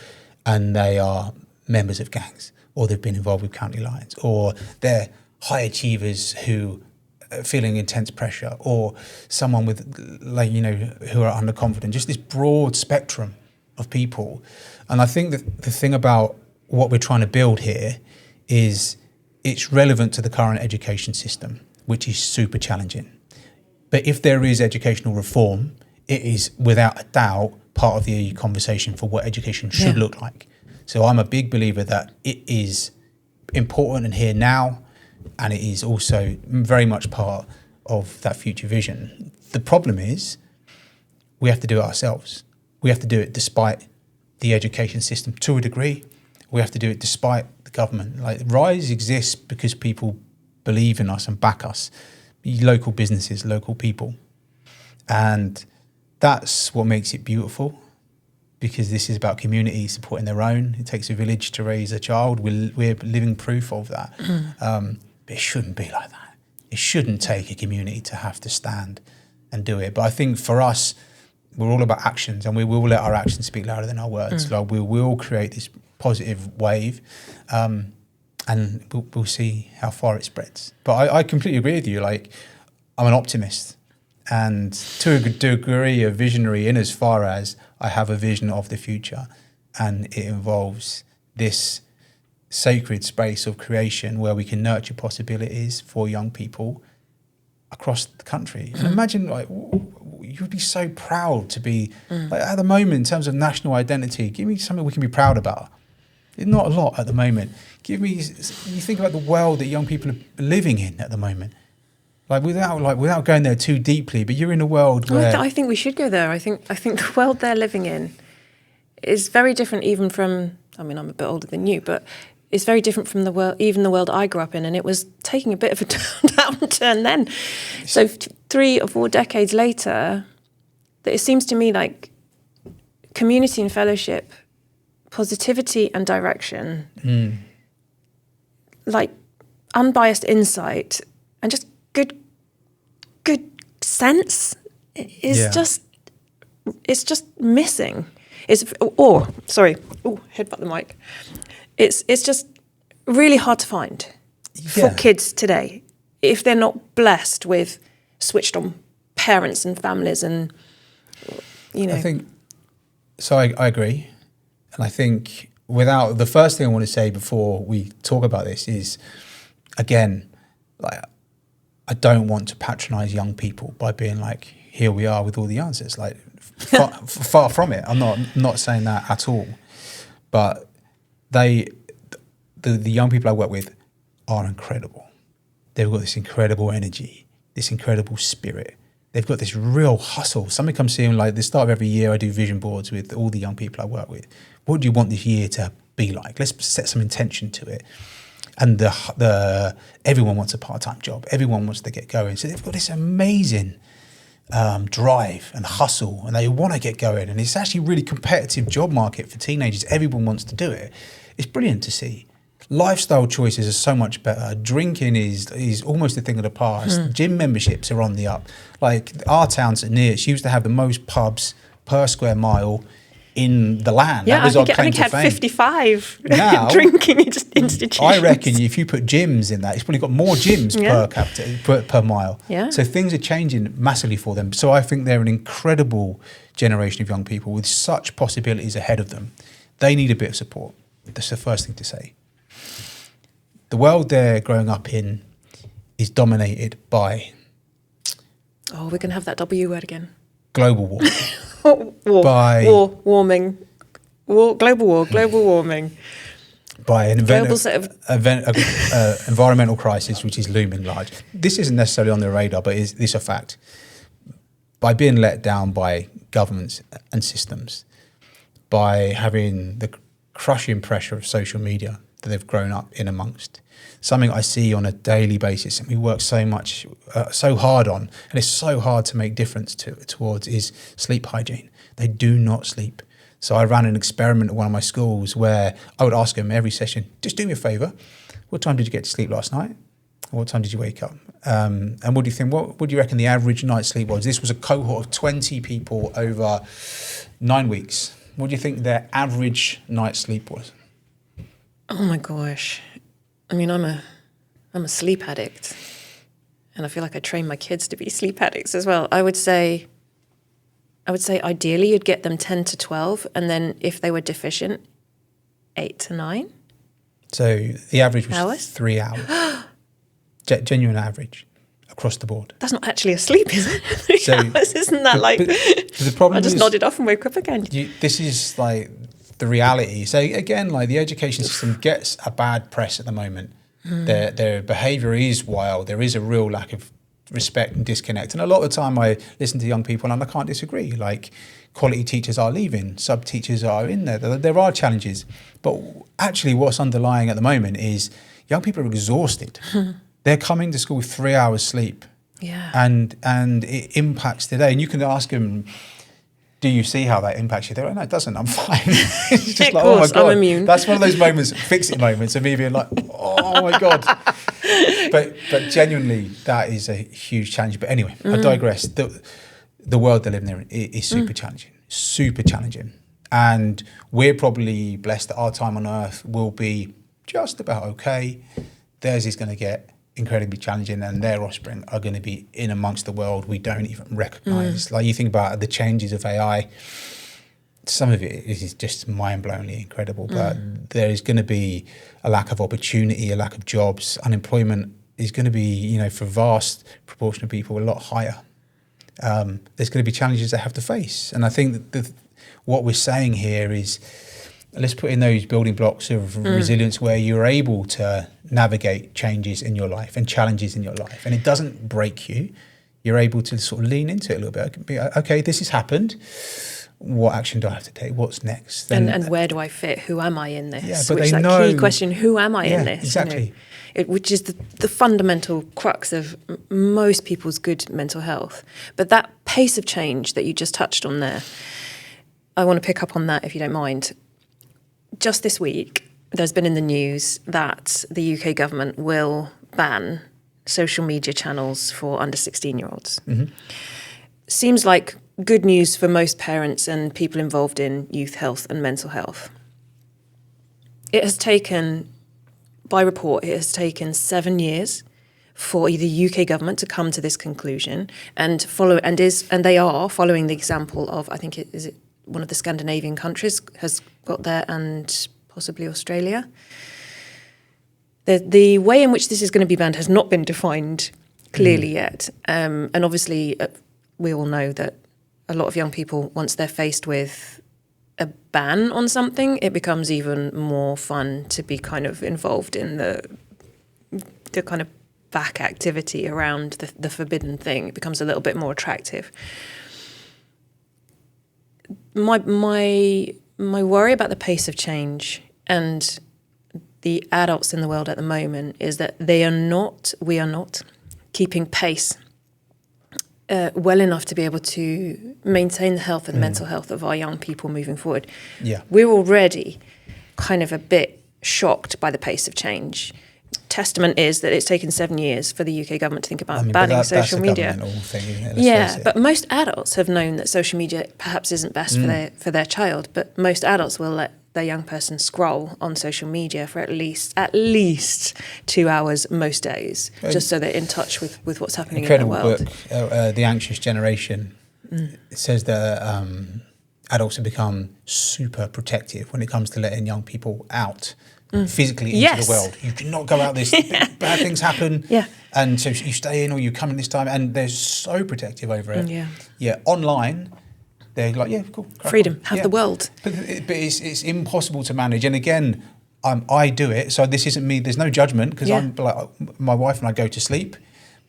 and they are members of gangs, or they've been involved with county lines, or they're high achievers who are feeling intense pressure, or someone with, who are underconfident, just this broad spectrum of people. And I think that the thing about what we're trying to build here is it's relevant to the current education system, which is super challenging. But if there is educational reform, it is without a doubt part of the conversation for what education should look like. So I'm a big believer that it is important and here now, and it is also very much part of that future vision. The problem is we have to do it ourselves. We have to do it despite the education system to a degree. We have to do it despite the government. Like Rise exists because people believe in us and back us, local businesses, local people. And that's what makes it beautiful, because this is about community supporting their own. It takes a village to raise a child. We're living proof of that. But it shouldn't be like that. It shouldn't take a community to have to stand and do it. But I think for us, we're all about actions, and we will let our actions speak louder than our words. Like we will create this positive wave, and we'll see how far it spreads. But I completely agree with you. Like I'm an optimist, and to a degree a visionary, in as far as I have a vision of the future, and it involves this sacred space of creation where we can nurture possibilities for young people across the country. And imagine, like, you'd be so proud to be, like, at the moment, in terms of national identity, give me something we can be proud about. Not a lot at the moment. Give me, you think about the world that young people are living in at the moment. Without going there too deeply, but you're in a world where... I think we should go there. I think the world they're living in is very different even from, I mean, I'm a bit older than you, but it's very different from the world I grew up in, and it was taking a bit of a downturn then. So 3 or 4 decades later, it seems to me like community and fellowship, positivity and direction, like unbiased insight, and just good sense is just missing. Headbutt the mic. It's just really hard to find for kids today if they're not blessed with switched on parents and families, and I think so. I agree, and I think the first thing I want to say before we talk about this is, again, like, I don't want to patronize young people by being like, here we are with all the answers. Like, far from it. I'm not saying that at all. But the young people I work with are incredible. They've got this incredible energy, this incredible spirit. They've got this real hustle. Something comes in, like, the start of every year, I do vision boards with all the young people I work with. What do you want this year to be like? Let's set some intention to it. And everyone wants a part-time job. Everyone wants to get going. So they've got this amazing drive and hustle, and they want to get going. And it's actually a really competitive job market for teenagers. Everyone wants to do it. It's brilliant to see. Lifestyle choices are so much better. Drinking is almost a thing of the past. Gym memberships are on the up. Like, our towns at Nears used to have the most pubs per square mile in the land. Yeah, that was I think it had 55 now, drinking institutions. I reckon if you put gyms in that, it's probably got more gyms per capita, per mile. Yeah. So things are changing massively for them. So I think they're an incredible generation of young people with such possibilities ahead of them. They need a bit of support. That's the first thing to say. The world they're growing up in is dominated by... Oh, we're going to have that W word again. Global warming. Global warming. By an Global environmental crisis which is looming large. This isn't necessarily on the radar, but it's a fact. By being let down by governments and systems, by having the crushing pressure of social media that they've grown up in amongst, something I see on a daily basis, and we work so hard on, and it's so hard to make difference towards, is sleep hygiene. They do not sleep. So I ran an experiment at one of my schools where I would ask them every session, just do me a favour, what time did you get to sleep last night? Or what time did you wake up? And what do you think, what do you reckon the average night's sleep was? This was a cohort of 20 people over 9 weeks. What do you think their average night's sleep was? Oh my gosh. I mean, I'm a sleep addict, and I feel like I train my kids to be sleep addicts as well. I would say ideally you'd get them 10 to 12, and then if they were deficient, 8 to 9. So the average was hours? 3 hours. Genuine average across the board. That's not actually a sleep, is it? 3 hours, isn't that like... But the problem I just nodded off and woke up again. This is like the reality. So again, like, the education system gets a bad press at the moment. Their behaviour is wild. There is a real lack of respect and disconnect. And a lot of the time I listen to young people and I can't disagree. Like, quality teachers are leaving, sub-teachers are in there. There are challenges. But actually what's underlying at the moment is young people are exhausted. They're coming to school with 3 hours sleep. Yeah. And it impacts the day. And you can ask them, do you see how that impacts you? They're like, no, it doesn't. I'm fine. It's just like, course, oh my God. I'm immune. That's one of those moments, fix-it moments of me being like, oh my God. But genuinely, that is a huge challenge. But anyway, I digress. The world they're living in is super challenging, super challenging. And we're probably blessed that our time on earth will be just about okay. Theirs is going to get incredibly challenging, and their offspring are going to be in amongst the world we don't even recognize. Like, you think about the changes of AI, some of it is just mind-blowingly incredible, but there is going to be a lack of opportunity, a lack of jobs. Unemployment is going to be, you know, for a vast proportion of people, a lot higher. There's going to be challenges they have to face. And I think that what we're saying here is, let's put in those building blocks of resilience where you're able to navigate changes in your life and challenges in your life. And it doesn't break you. You're able to sort of lean into it a little bit. It can be, okay, this has happened. What action do I have to take? What's next? And where do I fit? Who am I in this? Yeah, but Which they is know, that key question, who am I in this? Exactly. You know, which is the fundamental crux of most people's good mental health. But that pace of change that you just touched on there, I want to pick up on that if you don't mind. Just this week, there's been in the news that the UK government will ban social media channels for under 16-year-olds. Seems like good news for most parents and people involved in youth health and mental health. It has taken, by report, it has taken 7 years for the UK government to come to this conclusion and they are following the example of, I think is it one of the Scandinavian countries has got there, and possibly Australia. The way in which this is going to be banned has not been defined clearly yet. And obviously, we all know that a lot of young people, once they're faced with a ban on something, it becomes even more fun to be kind of involved in the kind of back activity around the forbidden thing. It becomes a little bit more attractive. My worry about the pace of change and the adults in the world at the moment is that we are not keeping pace well enough to be able to maintain the health and mental health of our young people moving forward. Yeah. We're already kind of a bit shocked by the pace of change. Testament is that it's taken 7 years for the UK government to think about banning social media. That's a governmental thing, isn't it? Let's face it. But most adults have known that social media perhaps isn't best for their child, but most adults will let their young person scroll on social media for at least 2 hours most days, just so they're in touch with what's happening in the world. Incredible book, The Anxious Generation. It says that adults have become super protective when it comes to letting young people out physically into the world. You cannot go out this, bad things happen. Yeah. And so you stay in or you come in this time, and they're so protective over it. Yeah. Online, they're like, yeah, cool. Freedom, have the world. But it's impossible to manage. And again, I do it, so this isn't me. There's no judgment, because I'm like, my wife and I go to sleep.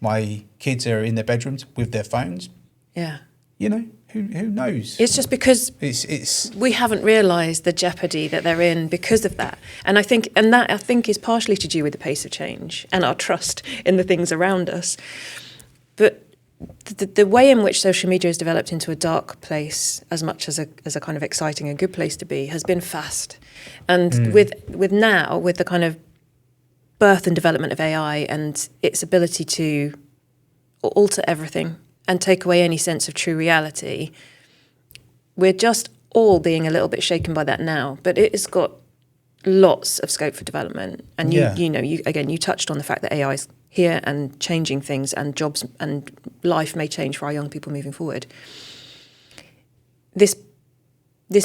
My kids are in their bedrooms with their phones. Yeah. You know, who knows? It's just because it's we haven't realised the jeopardy that they're in because of that. And I think is partially to do with the pace of change and our trust in the things around us. But the way in which social media has developed into a dark place, as much as a kind of exciting and good place to be, has been fast. And with the kind of birth and development of AI and its ability to alter everything and take away any sense of true reality, we're just all being a little bit shaken by that now. But it has got lots of scope for development. And you touched on the fact that AI is here and changing things, and jobs and life may change for our young people moving forward. This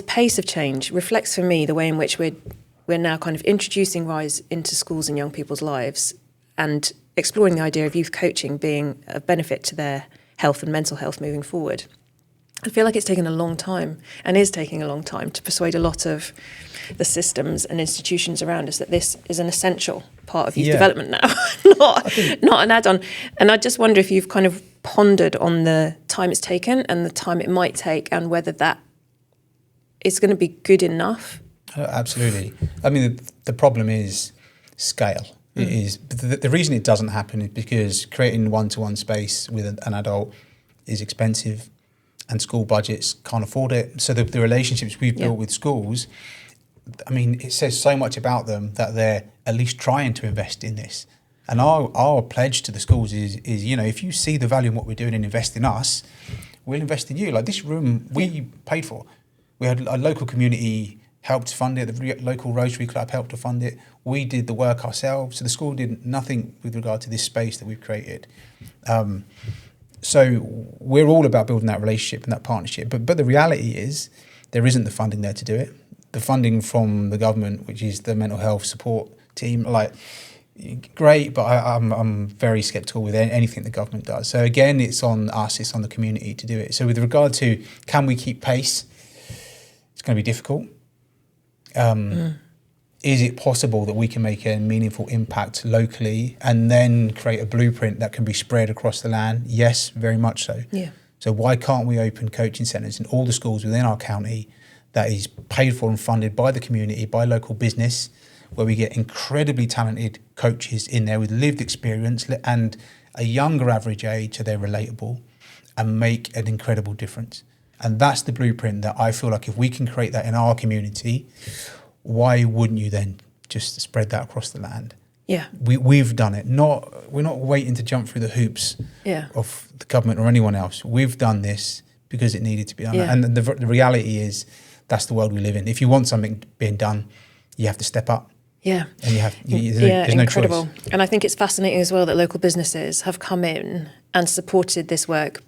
pace of change reflects for me the way in which we're now kind of introducing Rise into schools and young people's lives and exploring the idea of youth coaching being a benefit to their health and mental health moving forward. I feel like it's taken a long time, and is taking a long time, to persuade a lot of the systems and institutions around us that this is an essential part of youth development now, not an add-on. And I just wonder if you've kind of pondered on the time it's taken and the time it might take, and whether that is going to be good enough. Absolutely. I mean, the problem is scale. It is the reason it doesn't happen is because creating one-to-one space with an adult is expensive, and school budgets can't afford it. So the relationships we've built with schools, I mean, it says so much about them that they're at least trying to invest in this. And our pledge to the schools is if you see the value in what we're doing and invest in us, we'll invest in you. Like this room we paid for. We had a local community helped fund it. The local Rotary Club helped to fund it. We did the work ourselves. So the school did nothing with regard to this space that we've created. So we're all about building that relationship and that partnership. But the reality is there isn't the funding there to do it. The funding from the government, which is the mental health support team, like, great, but I'm very sceptical with anything the government does. So again, it's on us, it's on the community to do it. So with regard to can we keep pace, it's going to be difficult. Is it possible that we can make a meaningful impact locally and then create a blueprint that can be spread across the land? Yes, very much so. Yeah. So why can't we open coaching centres in all the schools within our county that is paid for and funded by the community, by local business, where we get incredibly talented coaches in there with lived experience and a younger average age, so they're relatable, and make an incredible difference. And that's the blueprint that I feel like if we can create that in our community, why wouldn't you then just spread that across the land? Yeah. We've done it. We're not waiting to jump through the hoops of the government or anyone else. We've done this because it needed to be done. Yeah. And the reality is that's the world we live in. If you want something being done, you have to step up. Yeah. And there's no incredible. choice. And I think it's fascinating as well that local businesses have come in and supported this work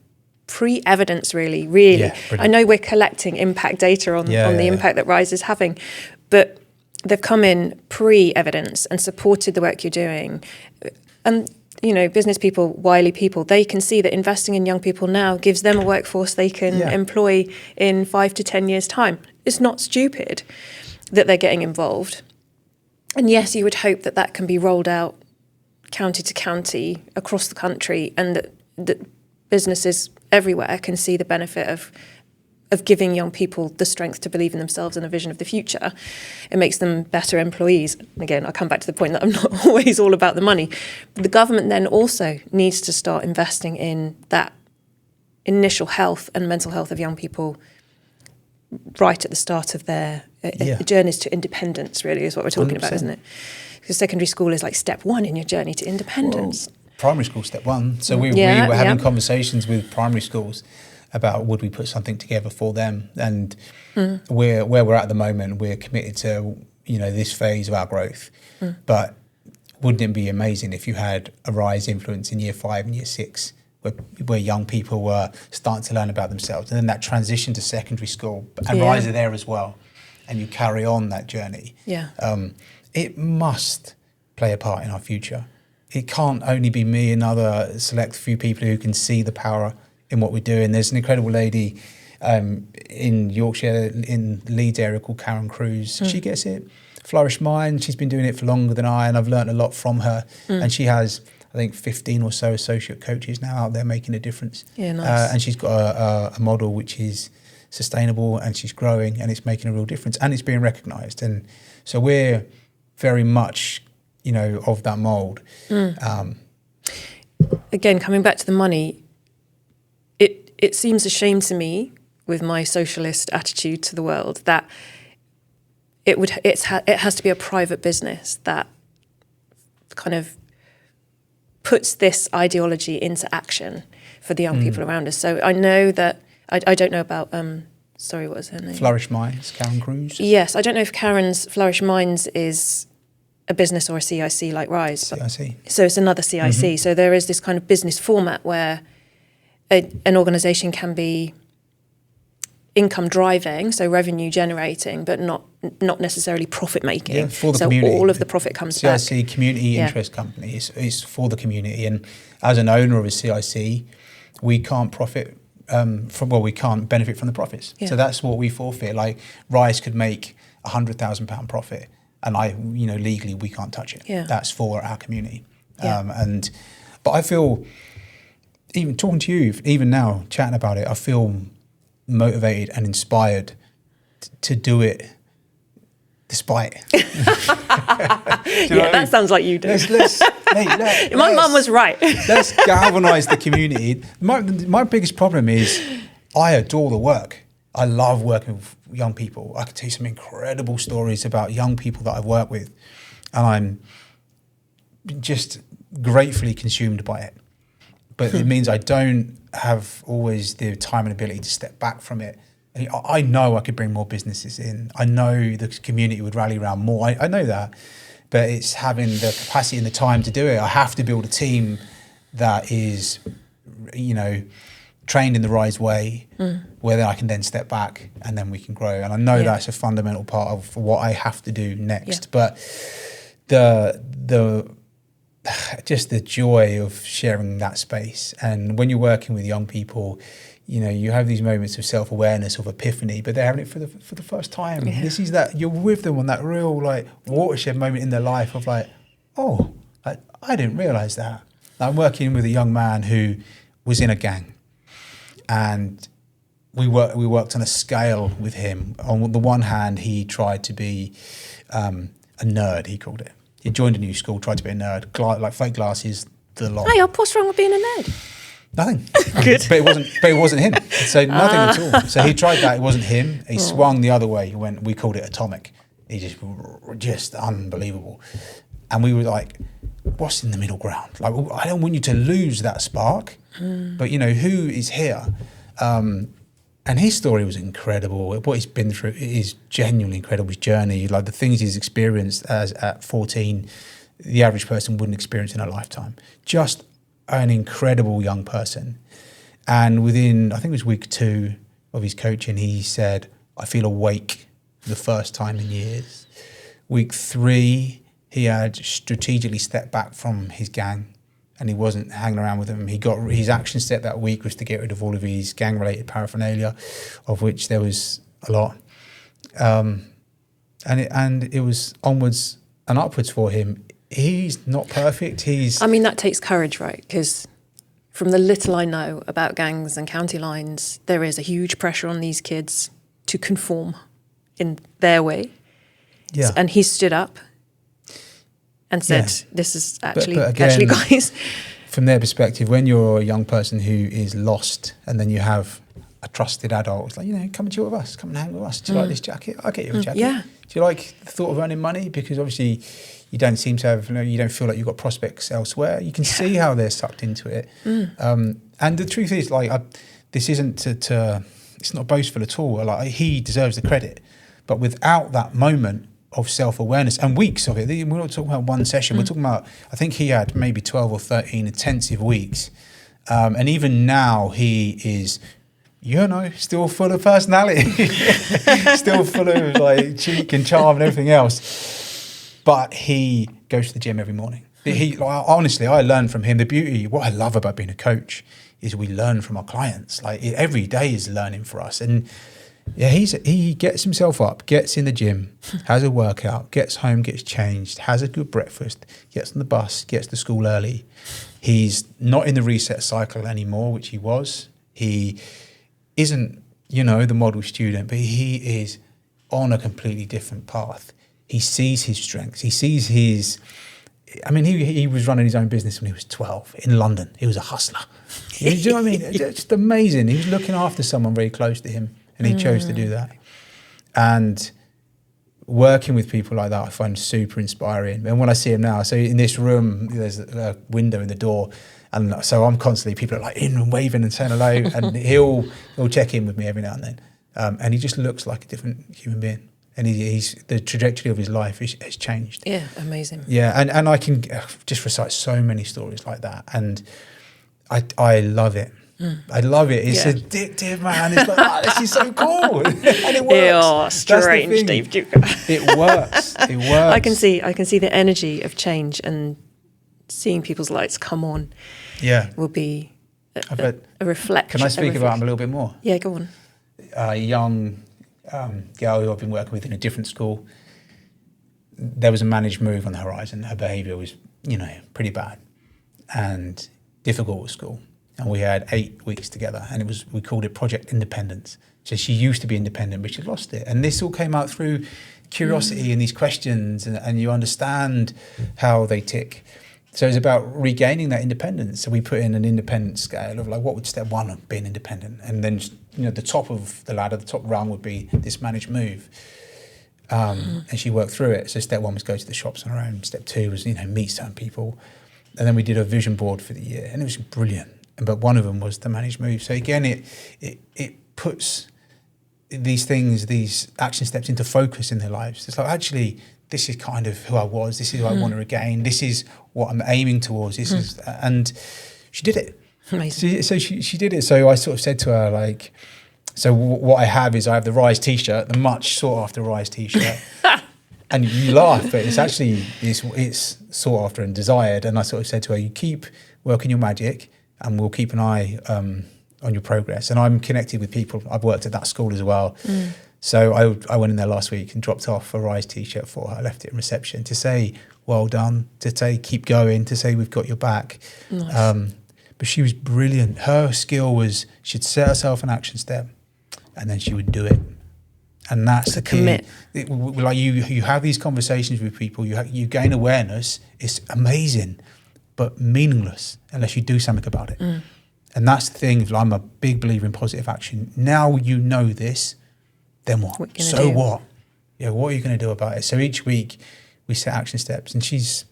pre-evidence, really. Yeah, I know we're collecting impact data on the impact that Rise is having, but they've come in pre-evidence and supported the work you're doing. And, business people, wily people, they can see that investing in young people now gives them a workforce they can employ in 5 to 10 years' time. It's not stupid that they're getting involved. And yes, you would hope that that can be rolled out county to county across the country, and that businesses everywhere can see the benefit of giving young people the strength to believe in themselves and a vision of the future. It makes them better employees. Again, I come back to the point that I'm not always all about the money. The government then also needs to start investing in that initial health and mental health of young people right at the start of their journeys to independence, really, is what we're talking 100%. about, isn't it? Because secondary school is like step one in your journey to independence. Well, primary school, step one. So we were having conversations with primary schools about would we put something together for them. And where we're at the moment, we're committed to, this phase of our growth. But wouldn't it be amazing if you had a Rise influence in year 5 and year 6, where young people were starting to learn about themselves, and then that transition to secondary school, and Rise are there as well, and you carry on that journey. Yeah. It must play a part in our future. It can't only be me and other select few people who can see the power in what we're doing. There's an incredible lady in Yorkshire, in the Leeds area, called Karen Cruz. She gets it. Flourish Mind, she's been doing it for longer than I, and I've learned a lot from her. And she has, I think, 15 or so associate coaches now out there making a difference. Yeah, nice. And she's got a model which is sustainable, and she's growing, and it's making a real difference, and it's being recognised. And so we're very much, of that mould. Again, coming back to the money, it seems a shame to me, with my socialist attitude to the world, that it has to be a private business that kind of puts this ideology into action for the young people around us. So I know that I don't know about sorry, what was her name? Flourish Minds, Karen Cruz. Yes, I don't know if Karen's Flourish Minds is a business or a CIC like Rise. CIC. So it's another CIC. So there is this kind of business format where an organisation can be income driving, so revenue generating, but not necessarily profit making. Yeah, for the so community. All of the profit comes back. CIC, community interest company, is for the community. And as an owner of a CIC, we can't profit we can't benefit from the profits. Yeah. So that's what we forfeit. Like Rise could make £100,000 profit, and legally we can't touch it. Yeah. That's for our community. Yeah. But I feel, even talking to you, even now, chatting about it, I feel motivated and inspired to do it despite. That sounds like you do. My mum was right. Let's galvanise the community. My biggest problem is I adore the work. I love working with young people. I could tell you some incredible stories about young people that I've worked with, and I'm just gratefully consumed by it. But it means I don't have always the time and ability to step back from it I know I could bring more businesses in. I know the community would rally around more. I know that. But it's having the capacity and the time to do it. I have to build a team that is, trained in the Rise way, where then I can then step back and then we can grow. And I know that's a fundamental part of what I have to do next. But the just the joy of sharing that space. And when you're working with young people, you have these moments of self-awareness, of epiphany, but they're having it for the first time. Yeah. This is that you're with them on that real watershed moment in their life of I didn't realize that. I'm working with a young man who was in a gang, and we worked on a scale with him. On the one hand, he tried to be a nerd, he called it. He joined a new school, tried to be a nerd, fake glasses, the lot. Hey, what's wrong with being a nerd? Nothing. Good. But it wasn't him. So nothing at all. So he tried that. It wasn't him. He swung the other way. We called it atomic. He just unbelievable. And we were like, what's in the middle ground? I don't want you to lose that spark. But who is here? And his story was incredible. What he's been through is genuinely incredible. His journey, the things he's experienced at 14, the average person wouldn't experience in a lifetime. Just an incredible young person. And within, I think it was week 2 of his coaching, he said, I feel awake for the first time in years. Week 3, he had strategically stepped back from his gang and he wasn't hanging around with them. He got his action step that week was to get rid of all of his gang-related paraphernalia, of which there was a lot. And it was onwards and upwards for him. He's not perfect. That takes courage, right? Because from the little I know about gangs and county lines, there is a huge pressure on these kids to conform in their way. Yeah. And he stood up and said, this is actually guys. From their perspective, when you're a young person who is lost and then you have a trusted adult, it's like, come and chill with us, come and hang with us. Do you like this jacket? I'll get you a jacket. Yeah. Do you like the thought of earning money? Because obviously you don't seem to have, you don't feel like you've got prospects elsewhere. You can see how they're sucked into it. And the truth is, this isn't it's not boastful at all. He deserves the credit. But without that moment of self-awareness and weeks of it, we're not talking about one session. We're talking about, I think he had maybe 12 or 13 intensive weeks. And even now he is, still full of personality, still full of cheek and charm and everything else. But he goes to the gym every morning. Honestly, I learn from him. What I love about being a coach is we learn from our clients. Every day is learning for us. And he gets himself up, gets in the gym, has a workout, gets home, gets changed, has a good breakfast, gets on the bus, gets to school early. He's not in the reset cycle anymore, which he was. He isn't, the model student, but he is on a completely different path. He sees his strengths. He sees his... he was running his own business when he was 12 in London. He was a hustler. Do you know what I mean? It's just amazing. He was looking after someone very close to him, and he chose to do that. And working with people like that, I find super inspiring. And when I see him now, so in this room, there's a window in the door, and so I'm constantly, people are in and waving and saying hello, and he'll check in with me every now and then. And he just looks like a different human being. And the trajectory of his life has changed. Yeah, amazing. Yeah, and I can just recite so many stories like that, and I love it. I love it. It's addictive, man. It's this is so cool, and it works. You're strange, Dave Duca. It works. It works. I can see the energy of change, and seeing people's lights come on. Yeah, will be a reflection. Can I speak about him a little bit more? Yeah, go on. A young girl who I've been working with in a different school. There was a managed move on the horizon. Her behaviour was, pretty bad and difficult at school. And we had 8 weeks together, and we called it Project Independence. So she used to be independent, but she lost it. And this all came out through curiosity and these questions, and you understand how they tick. So it's about regaining that independence. So we put in an independence scale of what would step 1 of being independent, and then the top of the ladder, the top rung would be this managed move. And she worked through it. So step 1 was go to the shops on her own. Step 2 was meet certain people, and then we did a vision board for the year, and it was brilliant. But one of them was the managed move. So again, it puts these things, these action steps into focus in their lives. It's like, actually, this is kind of who I was. This is who I want to regain. This is what I'm aiming towards. This is, and she did it. Amazing. She did it. So I sort of said to her, like, so what I have is I have the Rise T-shirt, the much sought after Rise T-shirt. And you laugh, but it's actually, it's sought after and desired. And I sort of said to her, you keep working your magic and we'll keep an eye on your progress. And I'm connected with people. I've worked at that school as well. So I went in there last week and dropped off a Rise T-shirt for her. I left it in reception to say, well done, to say, keep going, to say, we've got your back. Nice. But she was brilliant. Her skill was she'd set herself an action step and then she would do it. And that's the key. Commit. Like you have these conversations with people, you gain awareness. It's amazing, but meaningless unless you do something about it. And that's the thing. I'm a big believer in positive action. Now you know this, then what? What? Yeah, what are you going to do about it? So each week we set action steps, and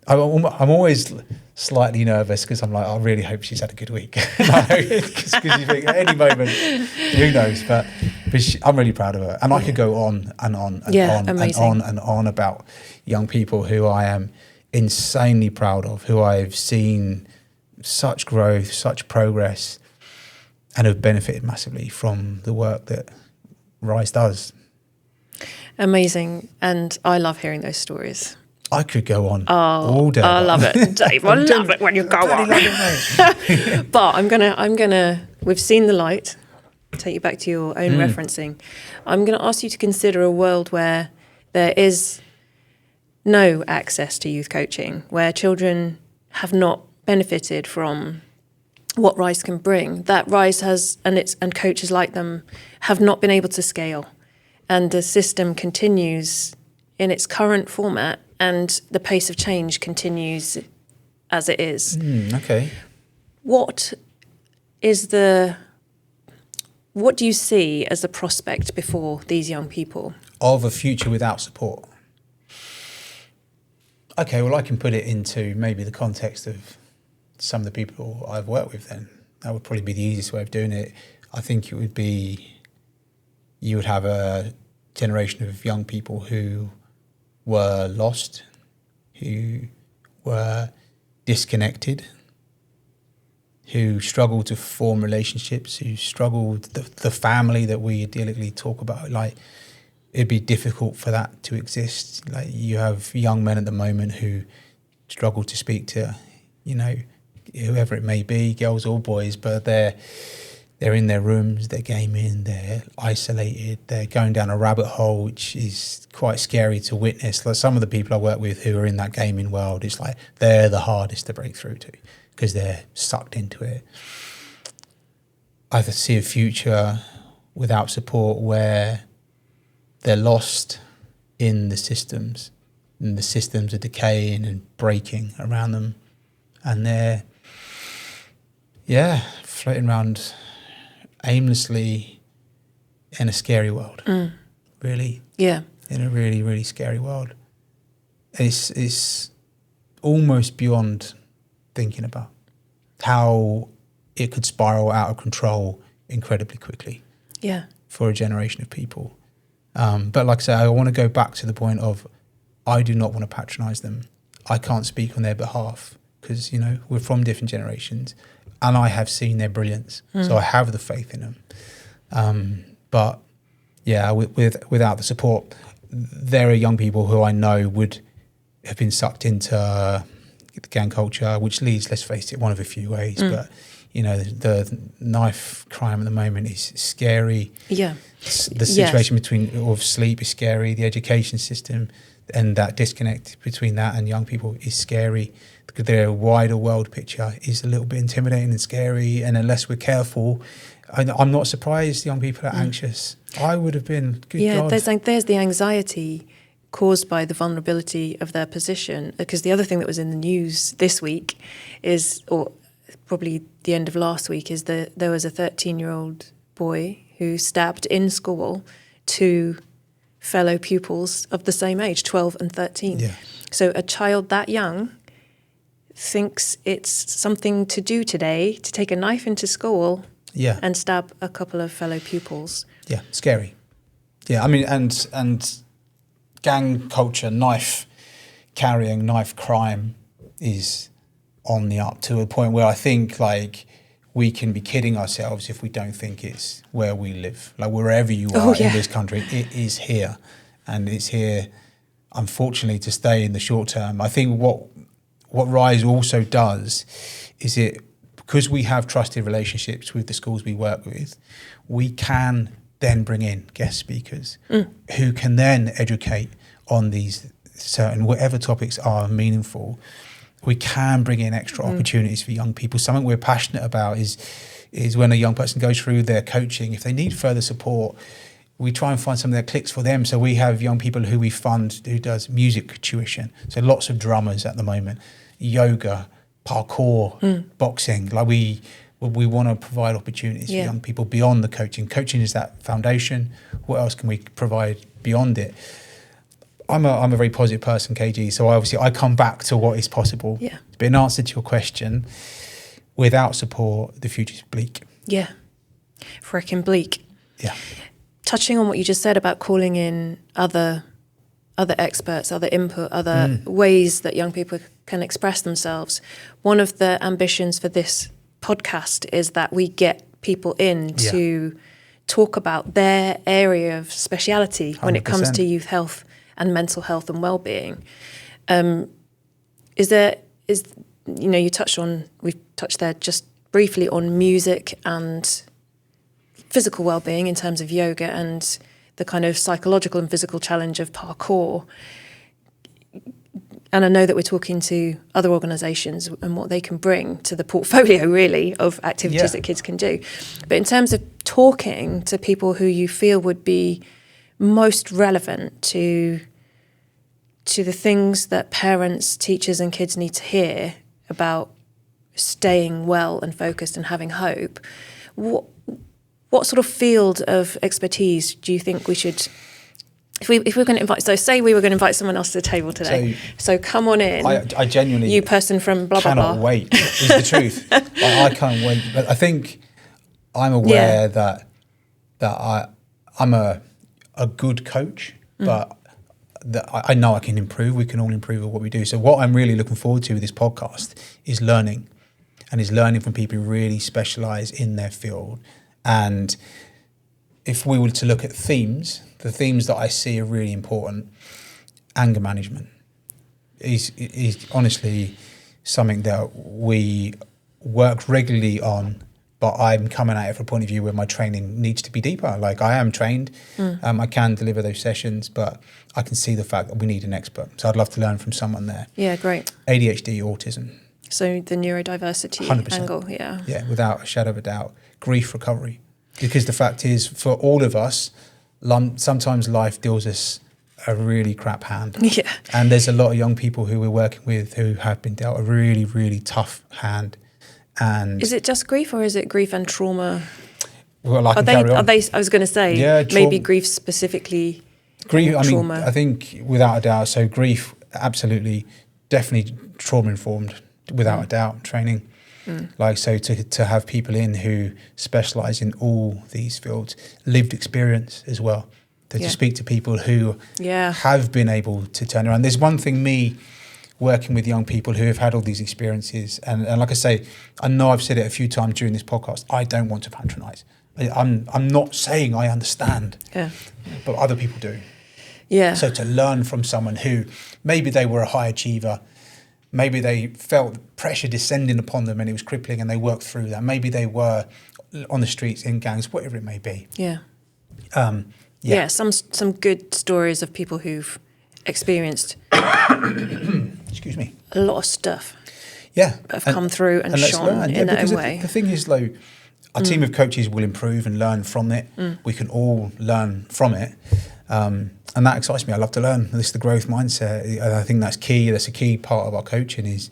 I'm always slightly nervous because I'm like, I really hope she's had a good week. Because you think at any moment, who knows? But I'm really proud of her. And I could go on and on and on and on and on about young people who I am insanely proud of, who I've seen such growth, such progress, and have benefited massively from the work that Rise does. Amazing. And I love hearing those stories. I could go on all day. I love it, Dave. I love it when you go on. But I'm gonna. We've seen the light. Take you back to your own referencing. I'm gonna ask you to consider a world where there is no access to youth coaching, where children have not benefited from what Rise can bring. That Rise has, and coaches like them have not been able to scale, and the system continues in its current format. And the pace of change continues as it is. Okay. What do you see as the prospect before these young people? Of a future without support. Okay, well, I can put it into maybe the context of some of the people I've worked with then. That would probably be the easiest way of doing it. I think it would be, you would have a generation of young people who were lost, who were disconnected, who struggled to form relationships, who struggled, the family that we idyllically talk about, like, it'd be difficult for that to exist. Like, you have young men at the moment who struggle to speak to, whoever it may be, girls or boys, but they're in their rooms, they're gaming, they're isolated, they're going down a rabbit hole, which is quite scary to witness. Like, some of the people I work with who are in that gaming world, it's like they're the hardest to break through to because they're sucked into it. I see a future without support where they're lost in the systems, and the systems are decaying and breaking around them, and they're, floating around aimlessly in a scary world. Really. Yeah. In a really, really scary world. It's almost beyond thinking about how it could spiral out of control incredibly quickly. Yeah. For a generation of people. But like I say, I want to go back to the point of, I do not want to patronise them. I can't speak on their behalf because, we're from different generations. And I have seen their brilliance, so I have the faith in them. But yeah, without the support, there are young people who I know would have been sucked into the gang culture, which leads, let's face it, one of a few ways. But the knife crime at the moment is scary. Yeah, the situation of sleep is scary. The education system and that disconnect between that and young people is scary. Their wider world picture is a little bit intimidating and scary, and unless we're careful, I'm not surprised young people are anxious. I would have been, God. There's the anxiety caused by the vulnerability of their position, because the other thing that was in the news this week is, or probably the end of last week, is that there was a 13-year-old boy who stabbed in school 2 fellow pupils of the same age, 12 and 13. Yeah. So a child that young thinks it's something to do today to take a knife into school and stab a couple of fellow pupils. Yeah, scary. Yeah, I mean, and gang culture, knife carrying, knife crime is on the up to a point where I think like we can be kidding ourselves if we don't think it's where we live. Like wherever you are in this country, it is here, and it's here, unfortunately, to stay in the short term. I think what Rise also does is because we have trusted relationships with the schools we work with, we can then bring in guest speakers who can then educate on these certain, whatever topics are meaningful. We can bring in extra opportunities for young people. Something we're passionate about is when a young person goes through their coaching, if they need further support, we try and find something that clicks for them. So we have young people who we fund who does music tuition. So lots of drummers at the moment, yoga, parkour, boxing. Like we want to provide opportunities for young people beyond the coaching. Coaching is that foundation. What else can we provide beyond it? I'm a very positive person, KG. So I come back to what is possible. Yeah. But in answer to your question, without support, the future's bleak. Yeah. Frickin' bleak. Yeah. Touching on what you just said about calling in other experts, other input, other ways that young people can express themselves. One of the ambitions for this podcast is that we get people in to talk about their area of speciality when it comes to youth health and mental health and well-being. We've touched there just briefly on music and physical well-being in terms of yoga and the kind of psychological and physical challenge of parkour. And I know that we're talking to other organisations and what they can bring to the portfolio, really, of activities that kids can do. But in terms of talking to people who you feel would be most relevant to the things that parents, teachers and kids need to hear about staying well and focused and having hope, what sort of field of expertise do you think we should... If we're going to invite, so say we were going to invite someone else to the table today. So come on in. I genuinely, you person from blah blah blah. Cannot wait. Is the truth. I can't wait. But I think I'm aware that I'm a good coach, but that I know I can improve. We can all improve at what we do. So what I'm really looking forward to with this podcast is learning, and is learning from people who really specialise in their field. And if we were to look at themes, the themes that I see are really important. Anger management is honestly something that we work regularly on, but I'm coming at it from a point of view where my training needs to be deeper. Like I am trained, I can deliver those sessions, but I can see the fact that we need an expert. So I'd love to learn from someone there. Yeah, great. ADHD, autism. So the neurodiversity 100%. angle, yeah. Yeah, without a shadow of a doubt. Grief recovery. Because the fact is, for all of us, sometimes life deals us a really crap hand. Yeah. And there's a lot of young people who we're working with who have been dealt a really, really tough hand. And is it just grief, or is it grief and trauma? Well, I can carry on. Are they? I was going to say, maybe grief specifically. Grief. Trauma. I think without a doubt. So grief, absolutely, definitely trauma informed, without a doubt. Training. Like, so to have people in who specialise in all these fields, lived experience as well, to speak to people who have been able to turn around. There's one thing, me working with young people who have had all these experiences, and like I say, I know I've said it a few times during this podcast, I don't want to patronise. I'm not saying I understand, but other people do. Yeah. So to learn from someone who maybe they were a high achiever, maybe they felt pressure descending upon them and it was crippling and they worked through that. Maybe they were on the streets, in gangs, whatever it may be. Yeah. Some good stories of people who've experienced excuse me, a lot of stuff. Yeah. Have come through and shone in their own way. The thing is, though, our team of coaches will improve and learn from it. We can all learn from it. And that excites me. I love to learn. This is the growth mindset. I think that's key. That's a key part of our coaching is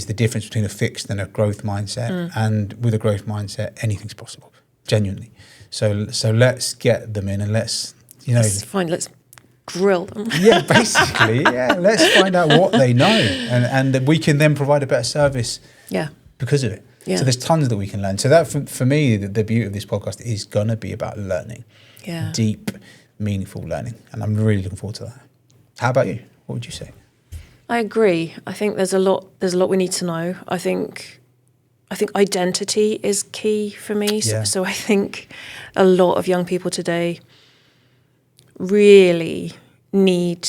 the difference between a fixed and a growth mindset. And with a growth mindset, anything's possible, genuinely. So let's get them in and let's grill them. Yeah, basically. Yeah, let's find out what they know, and we can then provide a better service. Yeah. Because of it. Yeah. So there's tons that we can learn. So that for me, the beauty of this podcast is gonna be about learning. deep, meaningful learning. And I'm really looking forward to that. How about you? What would you say? I agree. I think there's a lot we need to know. I think identity is key for me. Yeah. So I think a lot of young people today really need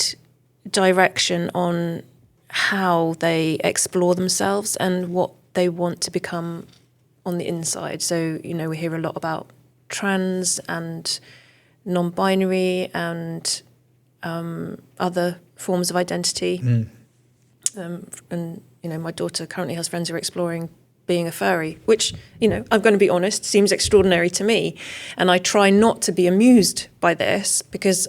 direction on how they explore themselves and what they want to become on the inside. So, we hear a lot about trans and non-binary and other forms of identity. And, my daughter currently has friends who are exploring being a furry, which, I'm going to be honest, seems extraordinary to me. And I try not to be amused by this because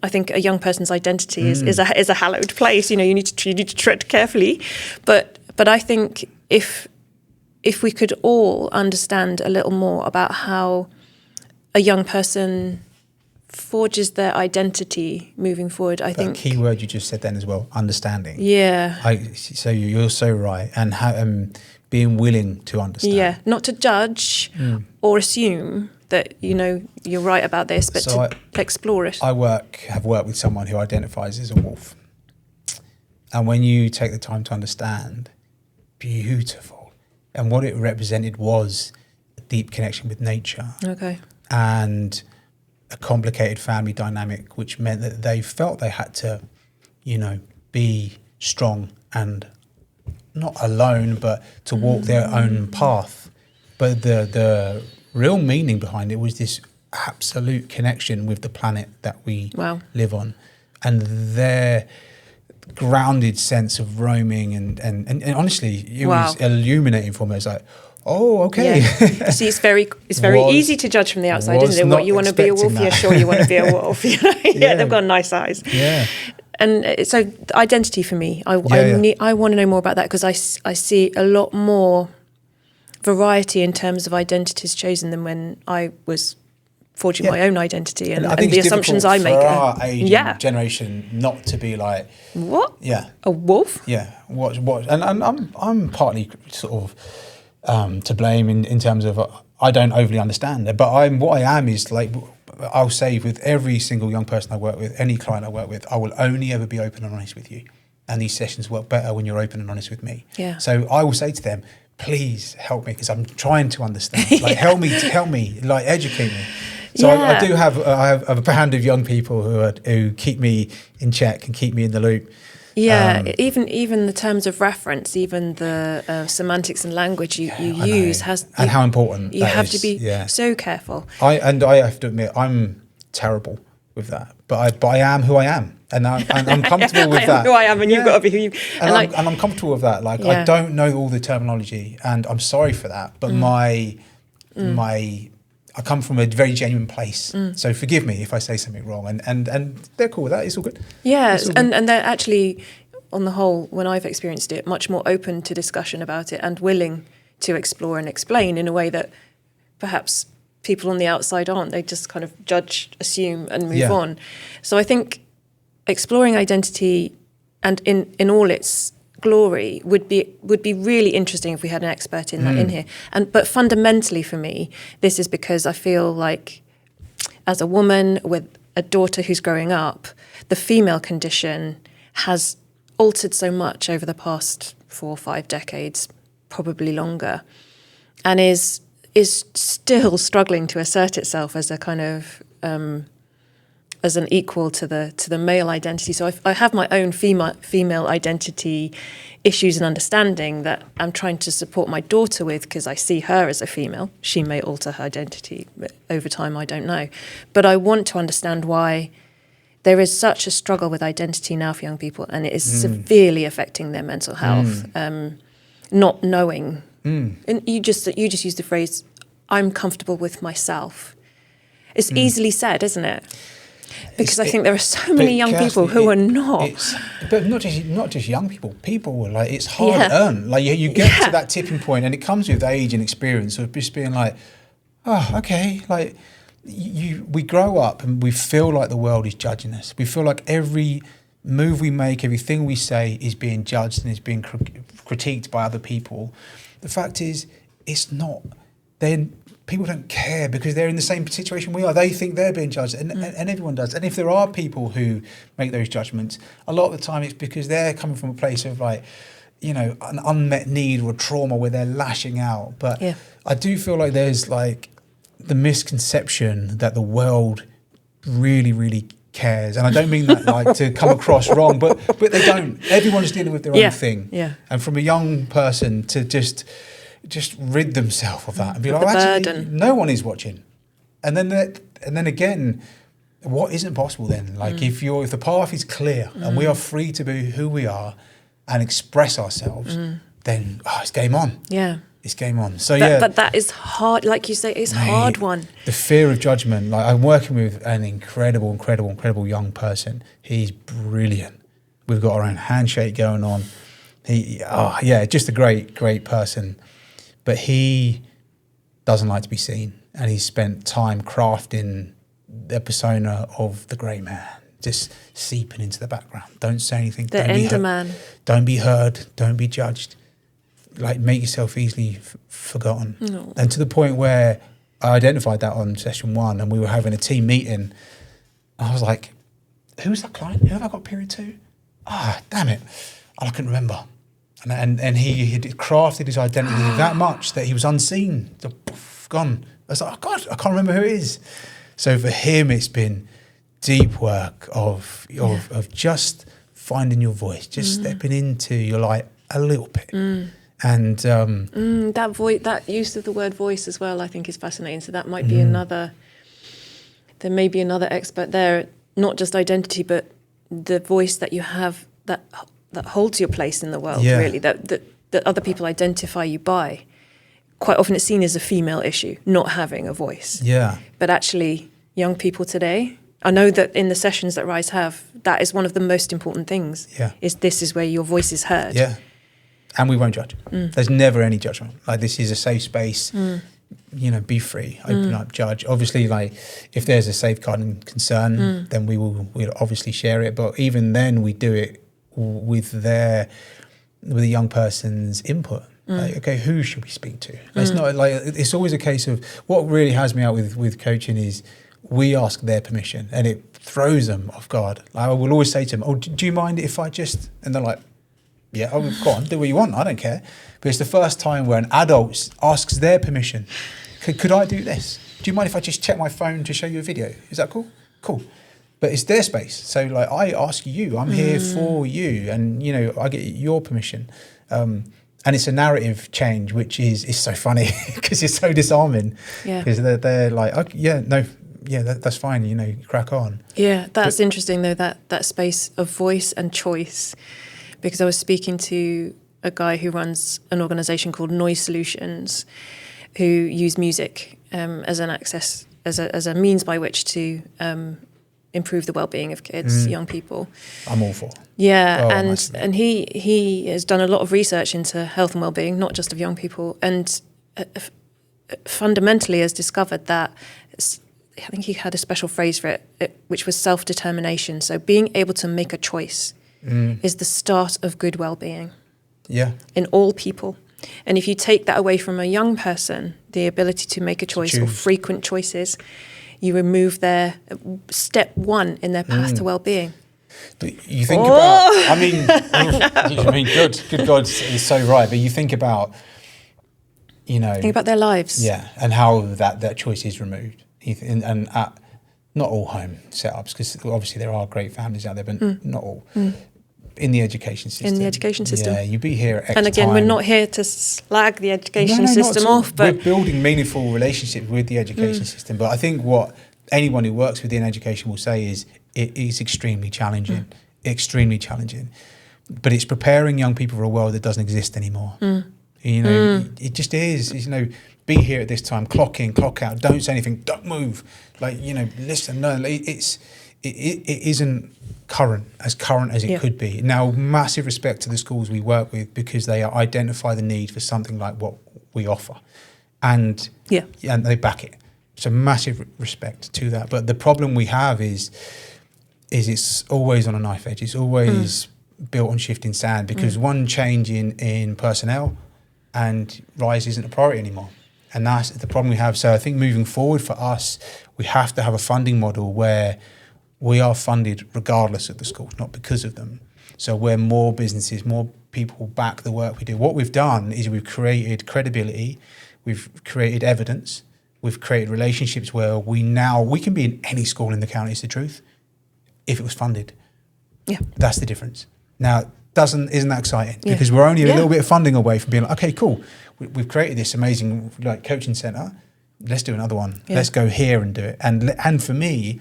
I think a young person's identity is a hallowed place. You need to tread carefully. But I think if we could all understand a little more about how a young person forges their identity moving forward, I think... That key word you just said then as well, understanding. Yeah. So you're so right. And being willing to understand. Yeah, not to judge or assume that, you're right about this, but to explore it. I have worked with someone who identifies as a wolf. And when you take the time to understand, beautiful. And what it represented was a deep connection with nature. Okay. And a complicated family dynamic, which meant that they felt they had to, be strong and not alone, but to walk their own path. But the real meaning behind it was this absolute connection with the planet that we live on, and their grounded sense of roaming and honestly, it was illuminating for me. I was like, oh, okay. Yeah. See, it's very easy to judge from the outside, isn't it? What, you want to be a wolf? That. Yeah, sure, you want to be a wolf. They've got nice eyes. Yeah. And so identity for me, I want to know more about that because I see a lot more variety in terms of identities chosen than when I was forging my own identity and the assumptions I make. For our age and generation, not to be like, what? Yeah, a wolf? Yeah, what? And I'm partly sort of to blame in terms of I don't overly understand it, but what I am is like. I'll say with every single young person I work with, any client I work with, I will only ever be open and honest with you. And these sessions work better when you're open and honest with me. Yeah. So I will say to them, please help me because I'm trying to understand. Like help me, like educate me. So I do have a band of young people who keep me in check and keep me in the loop. Yeah, even the terms of reference, even the semantics and language you use and how important you have to be so careful. I have to admit I'm terrible with that, but I am who I am, and I'm comfortable with that. Who I am, and you've got to be who you. And I'm comfortable with that. Like I don't know all the terminology, and I'm sorry for that. But I come from a very genuine place, so forgive me if I say something wrong, and they're cool with that. It's all good. Yeah, and they're actually, on the whole, when I've experienced it, much more open to discussion about it and willing to explore and explain in a way that perhaps people on the outside aren't. They just kind of judge, assume, and move on. So I think exploring identity and in all its glory would be really interesting if we had an expert in here. But fundamentally for me, this is because I feel like as a woman with a daughter who's growing up, the female condition has altered so much over the past 4 or 5 decades, probably longer, and is still struggling to assert itself as a kind of as an equal to the male identity. So I have my own female identity issues and understanding that I'm trying to support my daughter with because I see her as a female. She may alter her identity over time, I don't know. But I want to understand why there is such a struggle with identity now for young people, and it is severely affecting their mental health. Not knowing. And you just used the phrase, I'm comfortable with myself. It's easily said, isn't it? Because I think there are so many young people who are not. But not just young people. People like it's hard earned. Like you get to that tipping point, and it comes with age and experience of just being like, oh, okay. Like we grow up and we feel like the world is judging us. We feel like every move we make, everything we say is being judged and is being critiqued by other people. The fact is, it's not. then people don't care because they're in the same situation we are. They think they're being judged, and everyone does. And if there are people who make those judgments, a lot of the time it's because they're coming from a place of like, you know, an unmet need or trauma where they're lashing out. But I do feel like there's like the misconception that the world really, really cares. And I don't mean that like to come across wrong, but they don't. Everyone's dealing with their own thing. Yeah. And from a young person to just rid themselves of that and be like, actually, no one is watching. And then again, what isn't possible then? Like if the path is clear and we are free to be who we are and express ourselves, then it's game on. Yeah. It's game on. So but that is hard. Like you say, it's a hard one. The fear of judgment. Like I'm working with an incredible young person. He's brilliant. We've got our own handshake going on. Just a great person. But he doesn't like to be seen, and he's spent time crafting the persona of the great man, just seeping into the background. Don't say anything. The ender man. Don't be heard. Don't be judged. Like make yourself easily forgotten. No. And to the point where I identified that on session 1, and we were having a team meeting. I was like, "Who's that client? Who have I got period to? Damn it! I couldn't remember." And he had crafted his identity that much that he was unseen. So, poof, gone. I was like, oh God, I can't remember who it is. So for him, it's been deep work of just finding your voice, just stepping into your light a little bit. And that use of the word voice as well, I think is fascinating. So that might be there may be another expert there, not just identity, but the voice that you have that holds your place in the world, really, that other people identify you by. Quite often it's seen as a female issue, not having a voice. Yeah. But actually, young people today, I know that in the sessions that Rise have, that is one of the most important things, this is where your voice is heard. Yeah. And we won't judge. There's never any judgment. Like, this is a safe space. You know, be free, open up, judge. Obviously, like, if there's a safeguarding concern, then we'll obviously share it. But even then, we do it with the young person's input. Like, okay, who should we speak to? It's not like, it's always a case of, what really has me out with coaching is we ask their permission, and it throws them off guard. Like, I will always say to them, do you mind if I just, and they're like, yeah, go on, do what you want, I don't care. But it's the first time where an adult asks their permission. Could I do this? Do you mind if I just check my phone to show you a video? Is that cool? Cool. But it's their space. So, like, I ask you, I'm here for you, and, you know, I get your permission. And it's a narrative change, which is so funny because it's so disarming. Yeah. Because they're like, okay, that's fine, you know, crack on. Yeah, that's interesting, though, that space of voice and choice. Because I was speaking to a guy who runs an organisation called Noise Solutions, who use music as an access, as a means by which to improve the well-being of kids, young people. I'm all for. Yeah, and he has done a lot of research into health and well-being, not just of young people, and fundamentally has discovered that, I think he had a special phrase for it, which was self-determination. So being able to make a choice is the start of good well-being. Yeah. In all people. And if you take that away from a young person, the ability to make a choice or frequent choices, you remove their step one in their path to well-being. But you think about, good God is so right. But you think about, you know, think about their lives. Yeah, and how that choice is removed. And at not all home setups, because obviously there are great families out there, but not all. In the education system. Yeah, you be here at X And again, time. we're not here to slag the education system off, but we're building meaningful relationships with the education system. But I think what anyone who works within education will say is it is extremely challenging, But it's preparing young people for a world that doesn't exist anymore. You know, it just is. It's, you know, be here at this time, clock in, clock out, don't say anything, don't move. Like, you know, listen, no, it isn't current as it could be. Now, massive respect to the schools we work with, because they identify the need for something like what we offer, and they back it. So massive respect to that. But the problem we have is it's always on a knife edge. It's always built on shifting sand, because one change in personnel and Rise isn't a priority anymore. And that's the problem we have. So I think moving forward for us, we have to have a funding model where we are funded regardless of the schools, not because of them. So where more businesses, more people back the work we do. What we've done is we've created credibility, we've created evidence, we've created relationships where we can be in any school in the county, is the truth, if it was funded. Yeah. That's the difference. Now, isn't that exciting? Yeah. Because we're only a little bit of funding away from being like, okay, cool, we've created this amazing like coaching centre. Let's do another one. Yeah. Let's go here and do it. And for me,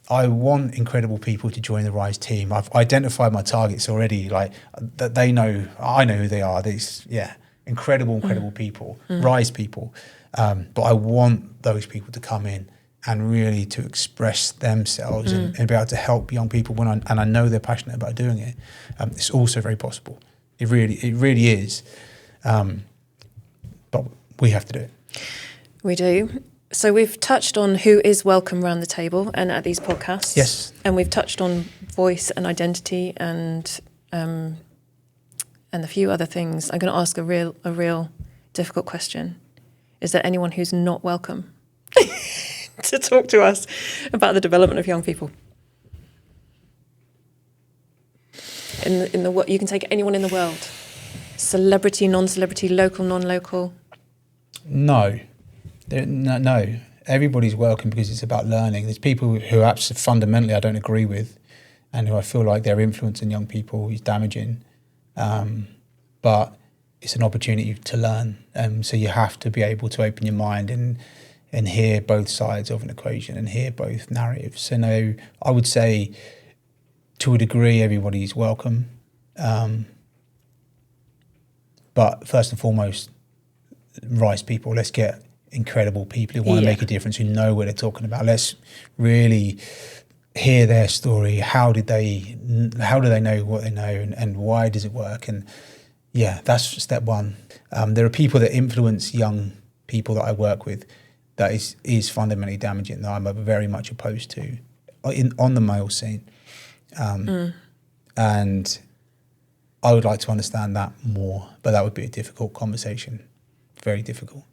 I want incredible people to join the Rise team. I've identified my targets already, like that I know who they are. These, incredible people, Rise people. But I want those people to come in and really to express themselves and be able to help young people and I know they're passionate about doing it. It's also very possible. It really is. But we have to do it. We do. So we've touched on who is welcome around the table and at these podcasts. Yes. And we've touched on voice and identity and a few other things. I'm going to ask a real difficult question. Is there anyone who's not welcome to talk to us about the development of young people? In the you can take anyone in the world. Celebrity, non-celebrity, local, non-local. No. No, everybody's welcome because it's about learning. There's people who absolutely fundamentally I don't agree with and who I feel like their influence on young people is damaging. But it's an opportunity to learn. So you have to be able to open your mind and hear both sides of an equation and hear both narratives. So no, I would say to a degree everybody's welcome. But first and foremost, Rise people, let's get incredible people who want to make a difference, who know what they're talking about. Let's really hear their story. How do they know what they know and why does it work? And that's step one. There are people that influence young people that I work with that is fundamentally damaging that I'm very much opposed to on the male scene. And I would like to understand that more, but that would be a difficult conversation. Very difficult.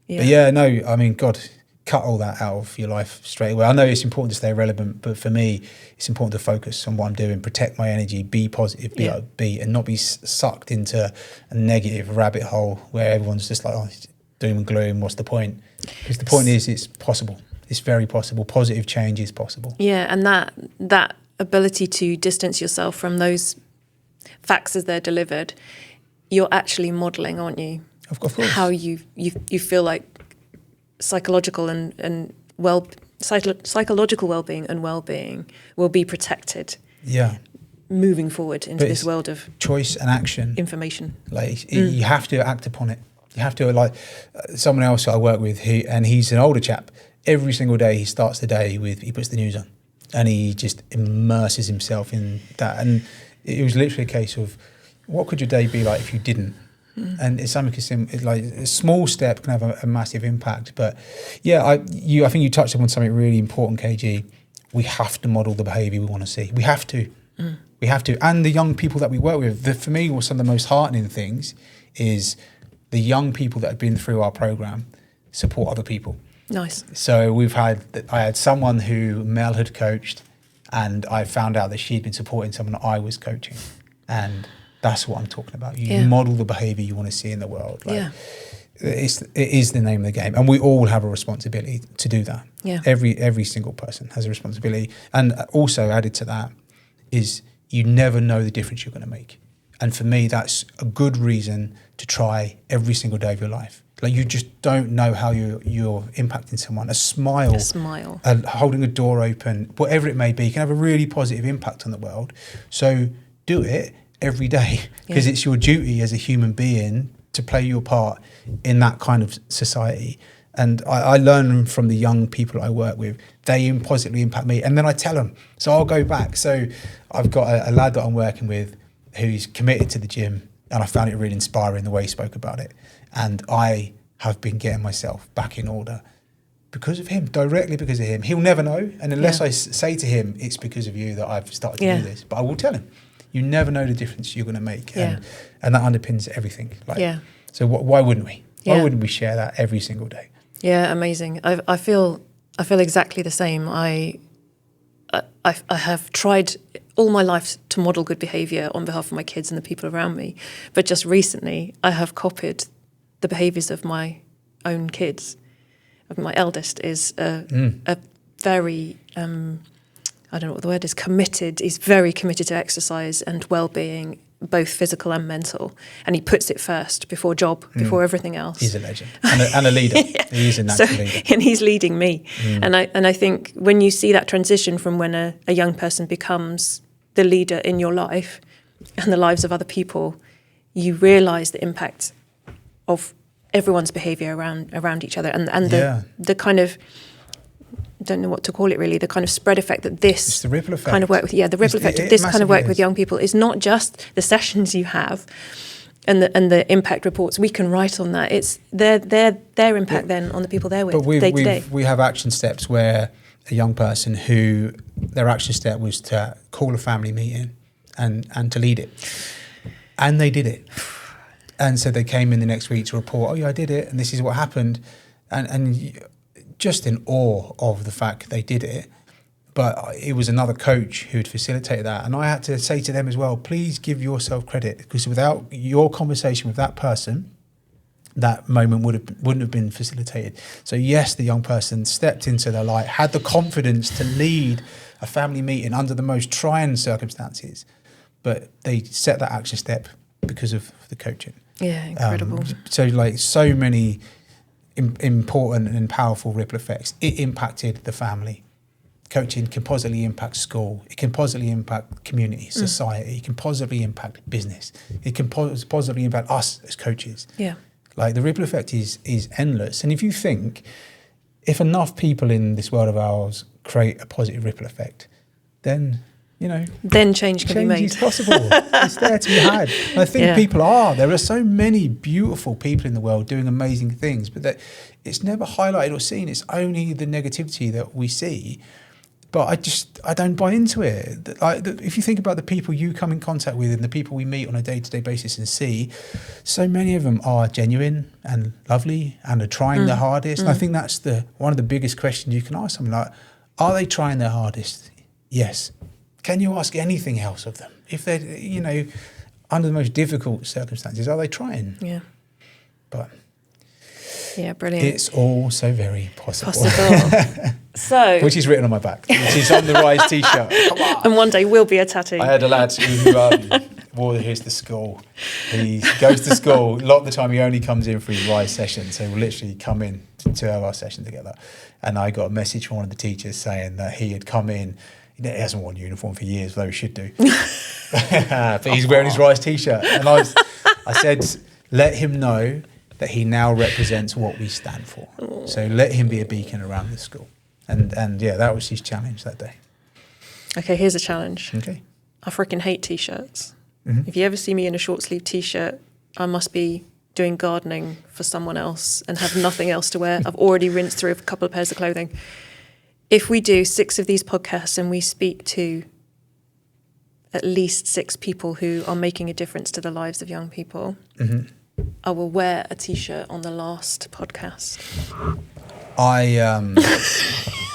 Yeah. But I mean, God, cut all that out of your life straight away. I know it's important to stay relevant, but for me, it's important to focus on what I'm doing, protect my energy, be positive, be upbeat, and not be sucked into a negative rabbit hole where everyone's just like, oh, doom and gloom, what's the point? Because the point is it's possible. It's very possible. Positive change is possible. Yeah, and that ability to distance yourself from those facts as they're delivered, you're actually modelling, aren't you? Of course. How you feel like psychological and psychological well-being and well-being will be protected. Yeah. Moving forward into this world of choice and action, information. Like you have to act upon it. You have to, like someone else I work with, he's an older chap. Every single day he starts the day with he puts the news on, and he just immerses himself in that. And it was literally a case of, what could your day be like if you didn't? And it's something it's like a small step can have a massive impact. But I think you touched upon something really important, KG. We have to model the behaviour we want to see. We have to. We have to. And the young people that we work with, for me, some of the most heartening things is the young people that have been through our programme support other people. Nice. So I had someone who Mel had coached, and I found out that she'd been supporting someone that I was coaching. And that's what I'm talking about. You model the behaviour you want to see in the world. It is the name of the game, and we all have a responsibility to do that. Yeah. Every single person has a responsibility, and also added to that is you never know the difference you're going to make. And for me, that's a good reason to try every single day of your life. Like you just don't know how you're impacting someone. A smile, holding a door open, whatever it may be, can have a really positive impact on the world. So do it every day because it's your duty as a human being to play your part in that kind of society. And I learn from the young people I work with, they positively impact me, and then I tell them. So I'll go back. So I've got a lad that I'm working with who's committed to the gym, and I found it really inspiring the way he spoke about it. And I have been getting myself back in order because of him, directly because of him. He'll never know, and unless I say to him, it's because of you that I've started to do this, but I will tell him. You never know the difference you're going to make, and that underpins everything. So why wouldn't we? Why Yeah. wouldn't we share that every single day? Yeah, amazing. I feel exactly the same. I have tried all my life to model good behaviour on behalf of my kids and the people around me, but just recently I have copied the behaviours of my own kids. My eldest is a very I don't know what the word is, committed. He's very committed to exercise and well-being, both physical and mental. And he puts it first, before job, before everything else. He's a legend and a leader. Yeah. He is a natural leader. And he's leading me. And I think when you see that transition from when a young person becomes the leader in your life and the lives of other people, you realise the impact of everyone's behaviour around each other and the kind of, don't know what to call it really, the kind of spread effect that this It's the ripple effect. kind of work with, the ripple effect of this kind of work with young people is not just the sessions you have and the impact reports we can write on that. It's their impact then on the people they're with day to day. We have action steps where a young person who their action step was to call a family meeting and to lead it, and they did it. And so they came in the next week to report, oh yeah, I did it, and this is what happened, and just in awe of the fact they did it. But it was another coach who had facilitated that, and I had to say to them as well, please give yourself credit, because without your conversation with that person, that moment wouldn't have been facilitated. So yes, the young person stepped into their light, had the confidence to lead a family meeting under the most trying circumstances, but they set that action step because of the coaching. Yeah, incredible. So many important and powerful ripple effects. It impacted the family. Coaching can positively impact school. It can positively impact community, society. It can positively impact business. It can positively impact us as coaches. Yeah. Like the ripple effect is endless. And if you think, if enough people in this world of ours create a positive ripple effect, then then change can be made. Change is possible. It's there to be had. And I think people are. There are so many beautiful people in the world doing amazing things, but that it's never highlighted or seen. It's only the negativity that we see. But I don't buy into it. If you think about the people you come in contact with and the people we meet on a day-to-day basis and see, so many of them are genuine and lovely and are trying their hardest. And I think that's one of the biggest questions you can ask someone, like, are they trying their hardest? Yes. Can you ask anything else of them? If they're, under the most difficult circumstances, are they trying? Yeah. But yeah, brilliant. it's all so very possible. So, which is written on my back, which is on the Rise t-shirt. Come on. And one day will be a tattoo. I had a lad who wore his to school. He goes to school. A lot of the time he only comes in for his Rise session. So we'll literally come in to have our session together. And I got a message from one of the teachers saying that he had come in. He hasn't worn a uniform for years, though he should do. But he's wearing his Rise t-shirt. And I said, let him know that he now represents what we stand for. So let him be a beacon around the school. And yeah, that was his challenge that day. Okay, here's a challenge. Okay. I freaking hate t-shirts. If you ever see me in a short sleeve t-shirt, I must be doing gardening for someone else and have nothing else to wear. I've already rinsed through a couple of pairs of clothing. If we do 6 of these podcasts and we speak to at least 6 people who are making a difference to the lives of young people, I will wear a t-shirt on the last podcast. I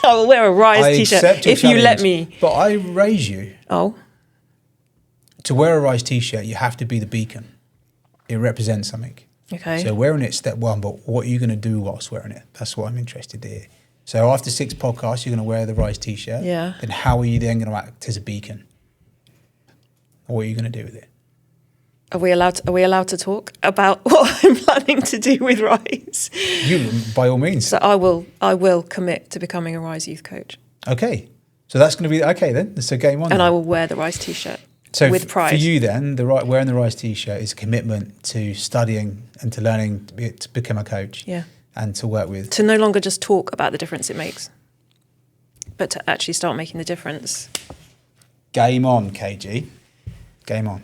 will wear a Rise t-shirt if you let me. But I raise you. Oh. To wear a Rise t-shirt, you have to be the beacon. It represents something. Okay. So wearing it, step one, but what are you going to do whilst wearing it? That's what I'm interested in. So after 6 podcasts, you're going to wear the Rise t-shirt. Yeah. Then how are you then going to act as a beacon? What are you going to do with it? Are we allowed to talk about what I'm planning to do with Rise? You, by all means. So I will commit to becoming a Rise youth coach. Okay. So that's going to be, okay then. So game on. And then. I will wear the Rise t-shirt So with pride. for you then, wearing the Rise t-shirt is a commitment to studying and to learning to become a coach. Yeah. And to work with. To no longer just talk about the difference it makes, but to actually start making the difference. Game on, KG. Game on.